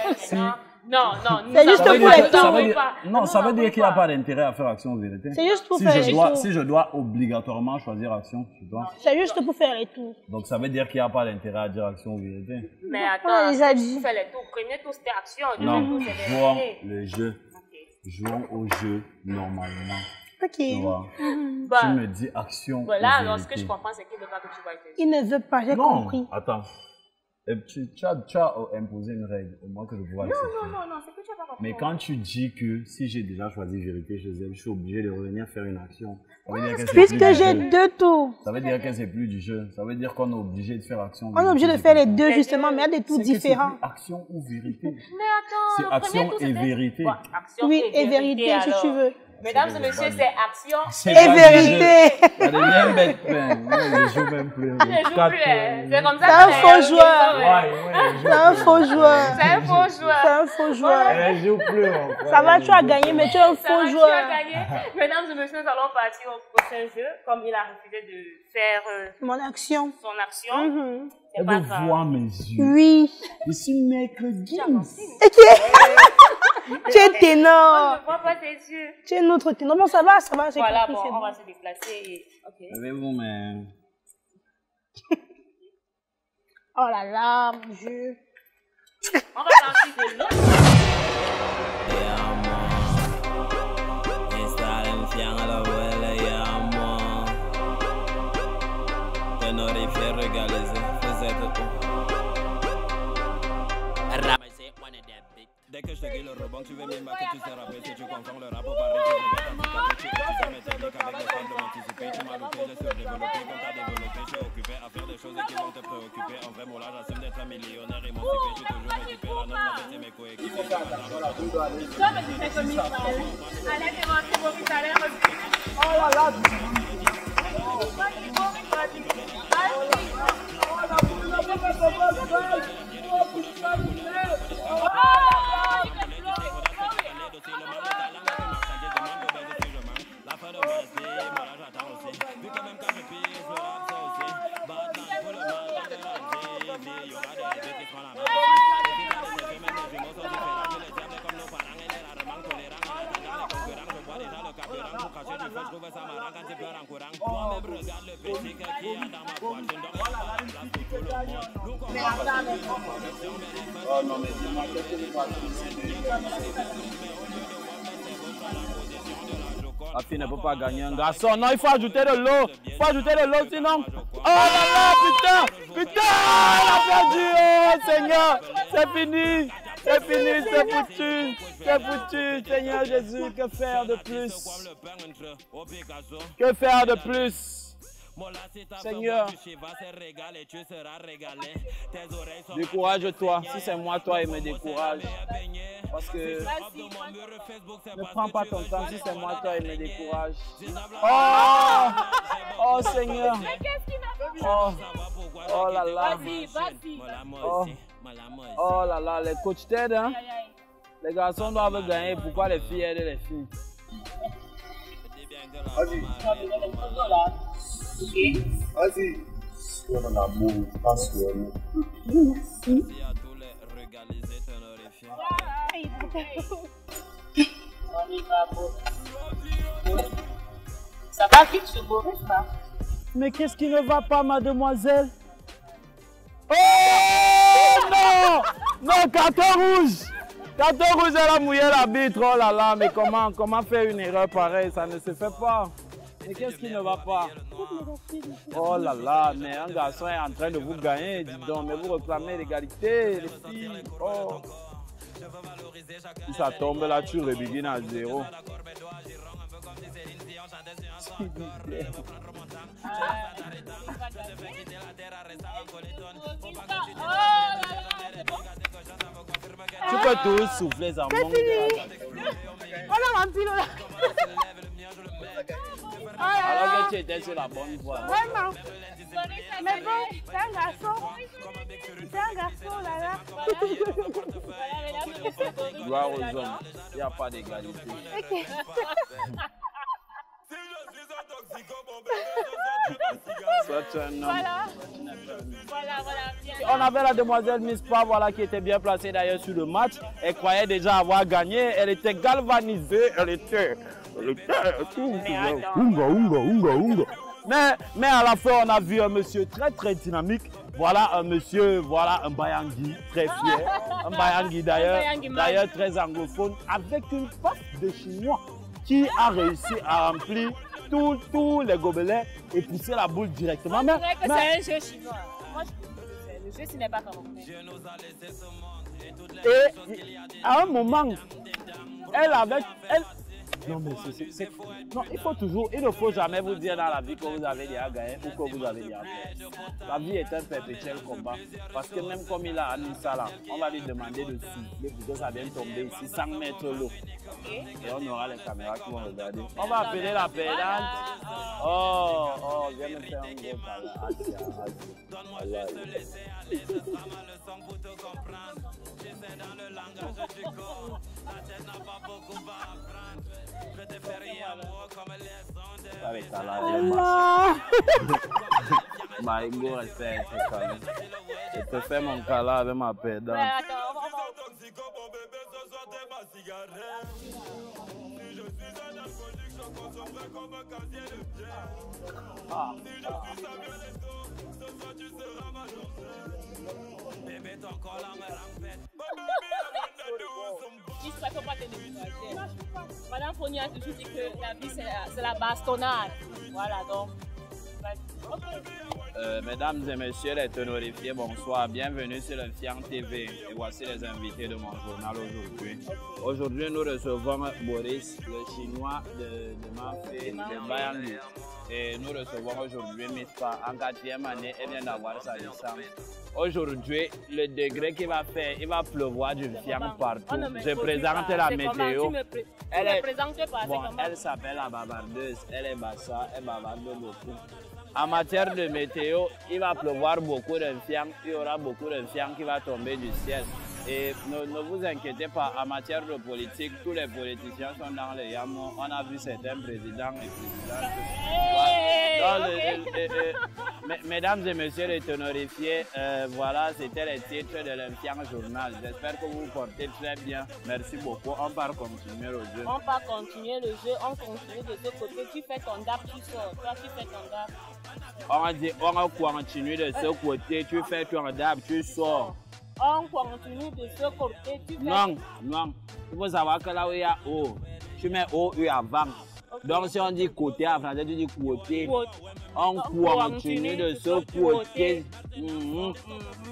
Non, non, C'est juste pour les Non, ça veut dire qu'il n'y a pas d'intérêt à faire action vérité. C'est juste pour faire les tours. Si je dois obligatoirement choisir action, tu dois. C'est juste pour faire les tours. Donc ça veut dire qu'il n'y a pas d'intérêt à dire action vérité. Mais attends, déjà dit. vous faites les tours. Premier tour, c'était action. Non, Deuxième tour, c'est jouons vérité. le jeu. Jouons au jeu normalement. Ok. Tu vois. Bah, Tu me dis action. voilà, ou alors ce que vérité. je comprends, c'est qu'il ne veut pas que tu vois tes Il ne veut pas, j'ai Non, compris. attends. Tu as imposé une règle, au moins que je vois accepter. Non, c'est que tu n'as pas compris. Mais quand tu dis que si j'ai déjà choisi vérité chez elle, je suis obligé de revenir faire une action. Ça veut dire que c'est plus Puisque du j'ai jeu. 2 tours. Ça veut dire que c'est plus du jeu. Ça veut dire qu'on est obligé de faire action. On est obligé de faire les deux justement, mais il y a des tours différents. Action ou vérité. Mais attends, C'est le action premier tour, et c'était- vérité. Bon, action Oui, et vérité si alors. tu veux. Mesdames et messieurs, c'est action C'est Et pas du vérité. jeu. Ça devient bête, ben. Ouais, je joue même plus. Je joue plus, hein. C'est comme ça. C'est un que faux joueur. Ouais, C'est un faux joueur. C'est un faux joueur. C'est un faux joueur. Elle joue plus. en fait. Ça va, tu as gagné, mais tu es un Ça va, faux tu as joueur. gagné. Mesdames et messieurs, nous allons partir au prochain jeu. Comme il a refusé de faire Mon action. son action, c'est Elle pas veut grave. voir mes yeux. Oui. Je suis maître Gims. Tu es On ténor. ne voit pas tes yeux. Tu es notre ténor. Bon, ça va, j'ai Voilà, compris, bon, c'est on bon. va se déplacer. Et... ok. Avez-vous, mais. Oh là là, mon Dieu. On va lancer de l'autre. Dès que je te guille le rebond, tu veux même pas que tu te rappelles. Si tu confonds le rap au Paris, je vais t'appliquer. Tu utilises mes techniques avec le fond de m'anticiper. Tu m'as loupé, j'ai surdéveloppé. Quand t'as développé, je suis occupé à faire des choses qui vont te préoccuper. En vrai, mon là, j'assume d'être un millionnaire émancipé. Je suis toujours équipé. La note m'a fait mes coéquipiers. Allez, démarrer vos salaires. Oh là là. La fille ne peut pas gagner un garçon. Non, il faut ajouter de l'eau. Il faut ajouter de l'eau, sinon. Oh là là, putain! Putain! Elle a perdu! Oh Seigneur! C'est fini! C'est fini, c'est foutu! C'est foutu! Seigneur Jésus, que faire de plus? Que faire de plus? Seigneur, décourage-toi. Si c'est moi, toi, il me décourage. Parce que ne prends pas ton temps. Si c'est moi, toi, il me décourage. Oh! Oh Seigneur! Oh! Oh là là! Oh! Oh là là, les coachs t'aident, hein? Les garçons doivent gagner. Pourquoi les filles aident les filles? Vas-y. Sur l'amour, pas sur nous. Merci. Ça va vite ce beau, n'est-ce pas? Mais qu'est-ce qui ne va pas, mademoiselle? Oh non! Non, carton rouge! Carton rouge, elle a mouillé l'arbitre. Oh là là, mais comment faire une erreur pareille? Ça ne se fait pas. Mais qu'est-ce qui ne va pas? Oh là là, mais un garçon est en train de vous gagner, dis donc. Mais vous réclamez l'égalité, les filles. Oh. Si ça tombe là, tu rebigines à 0. Tu peux tous souffler, ça C'est manque. fini. On a rempli là. Alors que tu étais sur la bonne voie. Vraiment. Mais bon, c'est un garçon. C'est un garçon là là. Gloire aux hommes. Il n'y a pas d'égalité. Ok. Soit tu es un homme. Voilà. On avait la demoiselle Miss Pa, voilà, qui était bien placée d'ailleurs sur le match. Elle croyait déjà avoir gagné. Elle était galvanisée. Elle était tout. Mais à la fin, on a vu un monsieur très dynamique. Voilà un monsieur, voilà un Bayangui très fier. Un Bayangui d'ailleurs très anglophone, avec une patte de chinois qui a réussi à remplir tous les gobelets et pousser la boule directement. On dirait que c'est un jeu chinois. Moi, je peux le jeu, ce n'est pas comme Et à un moment, non, mais non, il ne faut jamais vous dire dans la vie que vous avez déjà gagné ou que vous avez déjà perdu. La vie est un perpétuel combat. Parce que même comme il a à Nissa là, on va lui demander de souffler pour que ça vienne tomber ici sans mettre l'eau. Et on aura les caméras qui vont regarder. On va appeler la perdante. Oh, viens me faire un gros câlin. Donne-moi juste le laisser aller, laisse-moi le sang pour te comprendre. J'essaie dans le langage du corps, la tête n'a pas beaucoup à apprendre. Je vais te faire rire moi comme les ondes. Avec ta là, ma ego respect, c'est calme. Je te fais mon câlin avec ma perdante. Madame Fournier a toujours dit que la vie c'est la bastonnade. Voilà donc. Mesdames et messieurs les ténorifiés, bonsoir, bienvenue sur le Fiang TV et voici les invités de mon journal aujourd'hui. Aujourd'hui nous recevons Boris, le chinois de Mafé, de Bayangui. Et nous recevons aujourd'hui Miss Pa, en 4e année, elle vient d'avoir sa licence. Aujourd'hui, le degré qu'il va faire, il va pleuvoir du fiang partout. Je présente la météo. Elle s'appelle la bavardeuse, elle est bassa, elle bavarde beaucoup. En matière de météo, il va pleuvoir beaucoup de fiang, il y aura beaucoup de fiang qui va tomber du ciel. Et ne vous inquiétez pas, en matière de politique, tous les politiciens sont dans le yamo. On a vu certains présidents et présidentes. Mesdames et messieurs les ténorifiés, voilà, c'était les titres de l'Infiang Journal. J'espère que vous vous portez très bien. Merci beaucoup. On part continuer le jeu. On part continuer le jeu. On continue de ce côté. Tu fais ton dab, tu sors. Toi, tu fais ton dab. On va continuer de ce côté. Tu fais ton dab, tu sors. On continue de ce côté. Tu fais... Non. Il faut savoir que là où il y a O, tu mets O-U avant. Okay. Donc si on dit côté en français, tu dis côté. On continue de ce côté.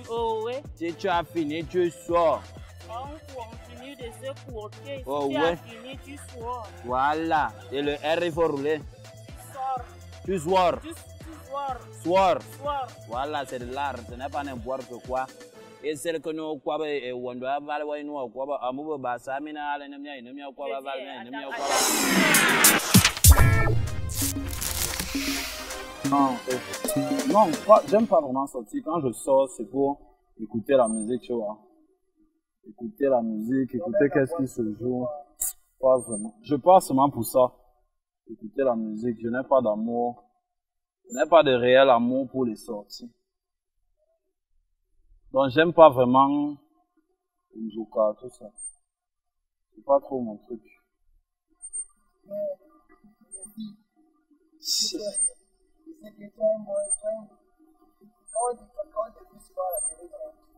Oh, oui. Si tu as fini, tu sors. On continue de ce côté. Si tu as fini, tu sors. Voilà. Et le R, il faut rouler. Tu sors. Tu sors. Voilà, c'est de l'art. Ce n'est pas n'importe quoi. Et celle que nous avons et on doit avoir nous avons à mouvoir basa mina ala nemia nemia kwa baba nemia kwa non j'aime pas vraiment sortir. Quand je sors c'est pour écouter la musique, tu vois, écouter la musique, écouter qu'est-ce qui se joue. Pas vraiment, je pars seulement pour ça, écouter la musique. Je n'ai pas d'amour, je n'ai pas de réel amour pour les sorties. Donc j'aime pas vraiment le Njoka, tout ça. C'est pas trop mon truc.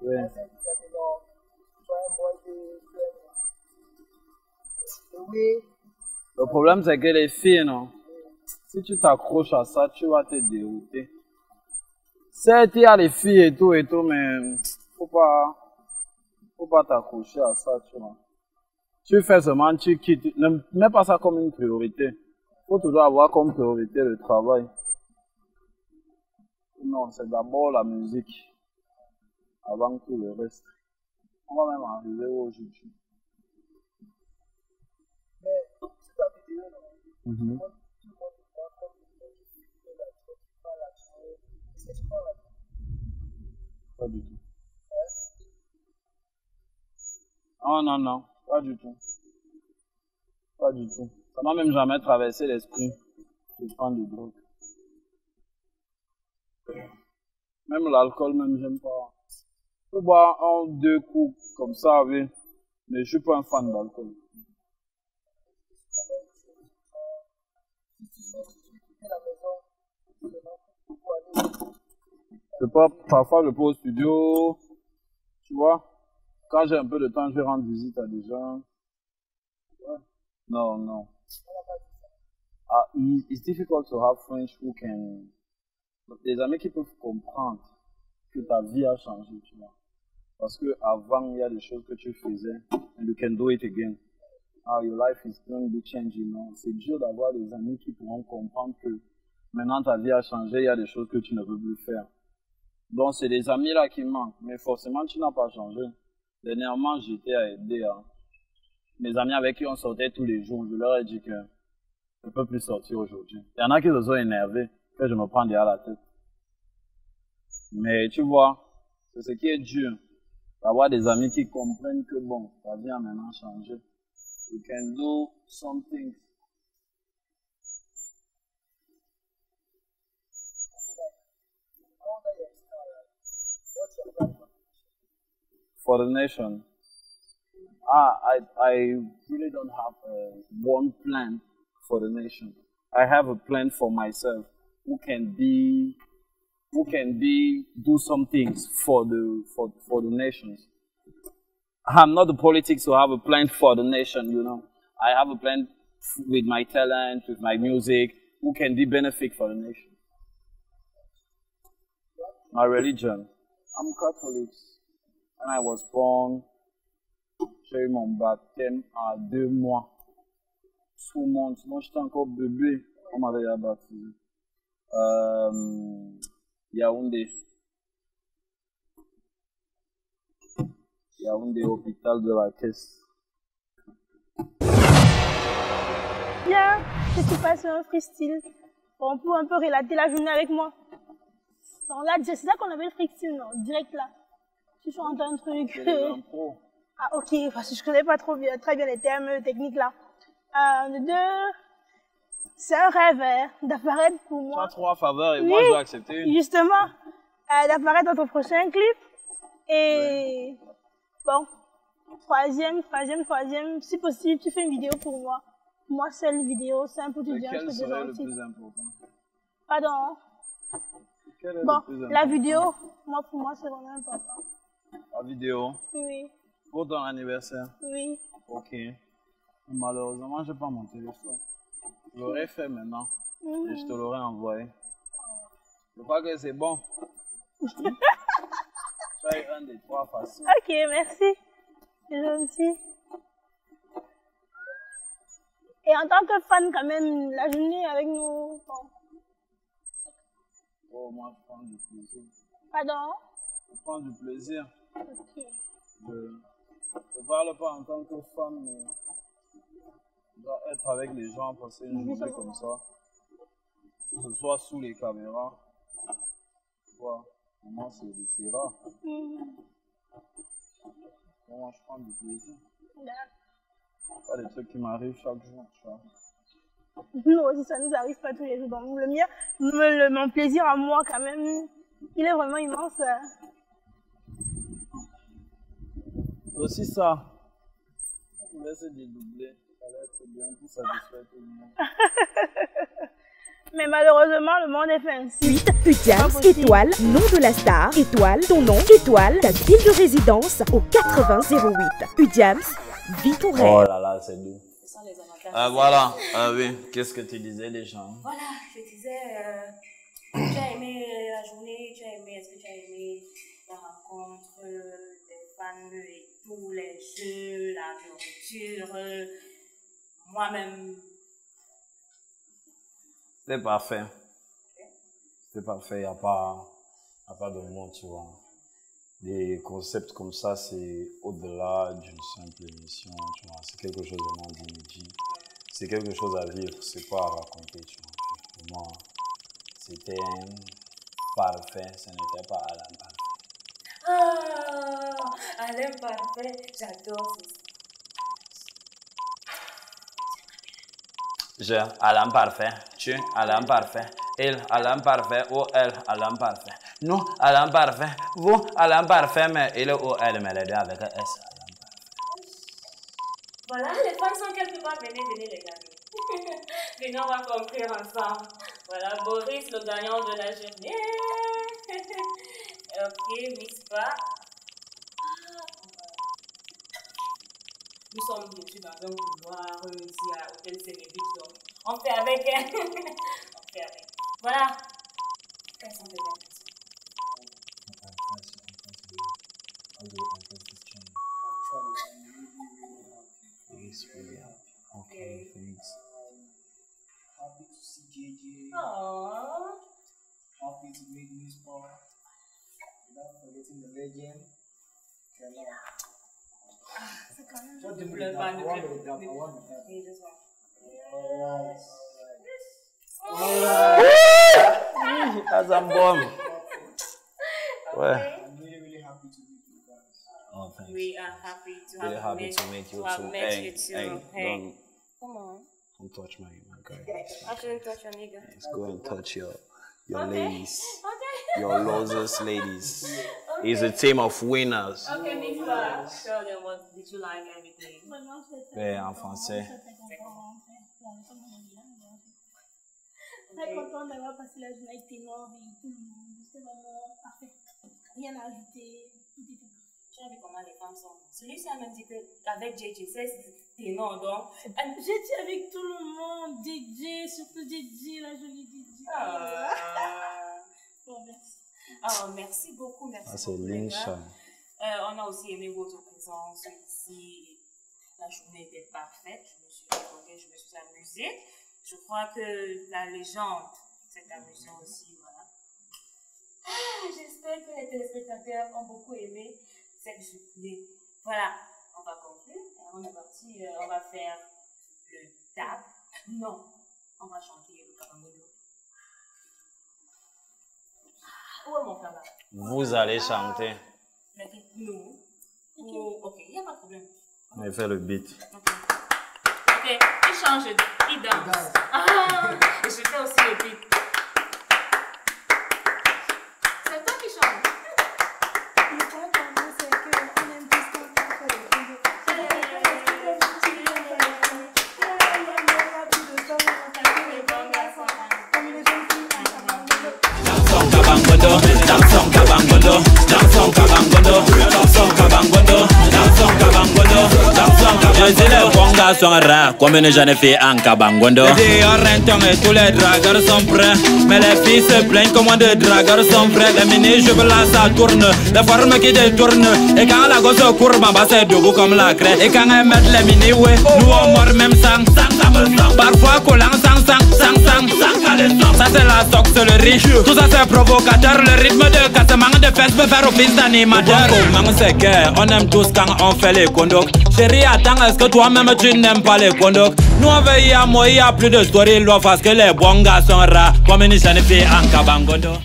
Ouais. Le problème c'est que les filles, non, si tu t'accroches à ça, tu vas te dérouter. Certes, il y a les filles et tout, mais faut pas t'accrocher à ça, tu vois. Tu fais seulement, tu quittes. Ne mets pas ça comme une priorité. Faut toujours avoir comme priorité le travail. Non, c'est d'abord la musique avant tout le reste. On va même arriver au YouTube. Pas du tout. Oh non, pas du tout. Pas du tout. Ça m'a même jamais traversé l'esprit. Je prends des drogues. Même l'alcool, même, j'aime pas. Je peux boire 1 ou 2 coups comme ça, oui. Mais je suis pas un fan d'alcool. Je peux parfois je peux au studio, tu vois. Quand j'ai un peu de temps, je vais rendre visite à des gens. Non, non. It's difficult to have friends who can... Des amis qui peuvent comprendre que ta vie a changé, tu vois. Parce que avant, il y a des choses que tu faisais, and you can do it again. Your life is going to be changing, non? C'est dur d'avoir des amis qui pourront comprendre que maintenant ta vie a changé, il y a des choses que tu ne peux plus faire. Donc, c'est des amis là qui manquent, mais forcément, tu n'as pas changé. Dernièrement, j'étais à aider mes amis avec qui on sortait tous les jours. Je leur ai dit que je ne peux plus sortir aujourd'hui. Il y en a qui se sont énervés, que je me prends derrière la tête. Mais tu vois, c'est ce qui est dur, d'avoir des amis qui comprennent que bon, ta vie a maintenant changé. You can do something. For the nation. I really don't have one plan for the nation. I have a plan for myself who can do some things for the nations. I'm not the politics to have a plan for the nation, you know. I have a plan with my talent, with my music, who can be benefit for the nation. My religion, I'm Catholic. When I was born, j'ai eu mon baptême à 2 mois. Sous mon, moi j'étais encore bébé, on m'avait baptisé. Yaoundé. Yaoundé, hôpital de la Caisse. Bien, que tu passes un freestyle. Bon, pour un peu relater la journée avec moi. Donc là, c'est ça qu'on appelle freestyle, non? Direct là. Tu chantes un truc. Ah ok, parce que je connais pas très bien les termes techniques là. C'est un rêve d'apparaître pour moi. Tu as 3 faveurs et moi je dois accepter une. Justement, d'apparaître dans ton prochain clip. Et bon, troisième, si possible, tu fais une vidéo pour moi. Moi, seule vidéo, simple, tu dis un truc de serait le gentil. plus important? Pardon. Quel est Bon, le plus important? la vidéo, pour moi, c'est vraiment important. La vidéo? Oui. Pour ton anniversaire? Oui. Ok. Malheureusement, j'ai pas mon téléphone. Je l'aurais fait maintenant et je te l'aurais envoyé. Je crois que c'est bon. Tu as eu un des 3 faciles. Ok, merci. C'est gentil. Et en tant que fan, quand même, la journée avec nous. Bon. Oh, moi, je prends du plaisir. Pardon? Je prends du plaisir. Ok. Je ne parle pas en tant que fan, mais je dois être avec les gens, passer une journée comme ça. Que ce soit sous les caméras. Voilà. Pour moi, c'est rare. Moi, je prends du plaisir. Pas des trucs qui m'arrivent chaque jour, tu vois. Nous aussi, ça nous arrive pas tous les jours. Donc, le mien, mon plaisir à moi, quand même, il est vraiment immense. C'est aussi ça. On va se dédoubler. Ça va être bien pour satisfaire tout le monde. Mais malheureusement, le monde est fait ainsi. 8. Udiams, étoile, nom de la star, étoile, ton nom, étoile, ta ville de résidence au 8008. Udiams, vis ton rêve. Oh là là, c'est doux. Ce sont les avantages. Voilà, oui, qu'est-ce que tu disais déjà? Voilà, je disais, tu as aimé la journée, est-ce que tu as aimé la rencontre des fans et tous les jeux, la nourriture, moi-même. C'est parfait. C'est parfait, il n'y a pas de mots, tu vois. Des concepts comme ça, c'est au-delà d'une simple émission, tu vois. C'est quelque chose vraiment d'inédit. C'est quelque chose à vivre, c'est pas à raconter, tu vois. Pour moi, c'était parfait, ce n'était pas Alain Parfait. Ah, Alain Parfait, j'adore ça. Alain Parfait, Tu à l'imparfait, il à l'imparfait, ou elle à l'imparfait. Nous à l'imparfait, vous à l'imparfait, mais il ou elle, mais les deux avec un S. Voilà, les femmes sont quelque part, venez les gagner. Venez, on va conclure ensemble. Voilà, Boris, le gagnant de la journée. Ok, Mispa. Nous sommes bien sûr dans un couloir ici à Hôtel Sénévic, donc on fait avec. On fait avec. Voilà. Quelles sont tes impressions? Okay, thanks. Happy to see JJ. Aww. Happy to meet Miss Paul. Without forgetting the legend. What the blood band? That's a bomb. Ouais. I'm really happy to meet you guys. Oh, thanks. We are happy to Really have happy met, to meet you to have too. met Hey, you too. hey, Hey. Come on. don't touch my guy. I shouldn't touch your nigga. Let's go and touch your Okay. ladies. Okay. Your losers ladies. It's a team of winners. Okay, Mispa. Tell them what did you like everything? Ouais, en français. Très contente d'avoir passé la journée avec Ténor et tout le monde. C'était vraiment parfait. Rien à ajouter. Tout était parfait. Tu as vu comment les femmes sont. Celui-ci a même dit qu'avec JJ, c'est Ténor, donc. J'ai dit avec tout le monde. DJ, surtout DJ, la jolie DJ. Bon, merci. Oh, merci beaucoup, merci. Ah, c'est beaucoup, les gars. Lynch. On a aussi aimé votre présence ici. La journée était parfaite. Je me suis rigolée, je me suis amusée. Je crois que la légende s'est amusée aussi. Voilà. J'espère que les téléspectateurs ont beaucoup aimé cette journée. Voilà, on va conclure. On est parti, on va faire le tap. Non, on va chanter le cabangono. Où est mon camarade? Vous allez chanter. Nous. Ok, il n'y a pas de problème. On va faire le beat. Ok, il change, il danse. Ah, et je fais aussi le beat. C'est toi qui chantes. Le point pour nous, c'est qu'on aime tous quand on fait le bingo. Danson cabangondo, danson cabangondo, danson cabangondo, danson cabangondo, danson cabangondo. Je dis les bons gars sont rares, comme j'en ai fait en cabangondo. Les renton et tous les dragueurs sont prêts, mais les filles se plaignent que moins de dragueurs sont prêts. Les mini-jupes là ça tourne, les formes qui détournent. Et quand la gosse court, bah c'est debout comme la craie. Et quand elles mettent les mini-ouais, nous on mord même sang. Parfois collant sang. Ça c'est la sorcellerie, tout ça c'est provocateur. Le rythme de cassement de fesses peut faire office d'animateur. Comment c'est que on aime tous quand on fait les condocs. Chérie attends, est-ce que toi-même tu n'aimes pas les condocs? Nous on veille à moi, il y a plus de story, l'offre parce que les bons gars sont rares. Comme une chaîne fait en cabangondo.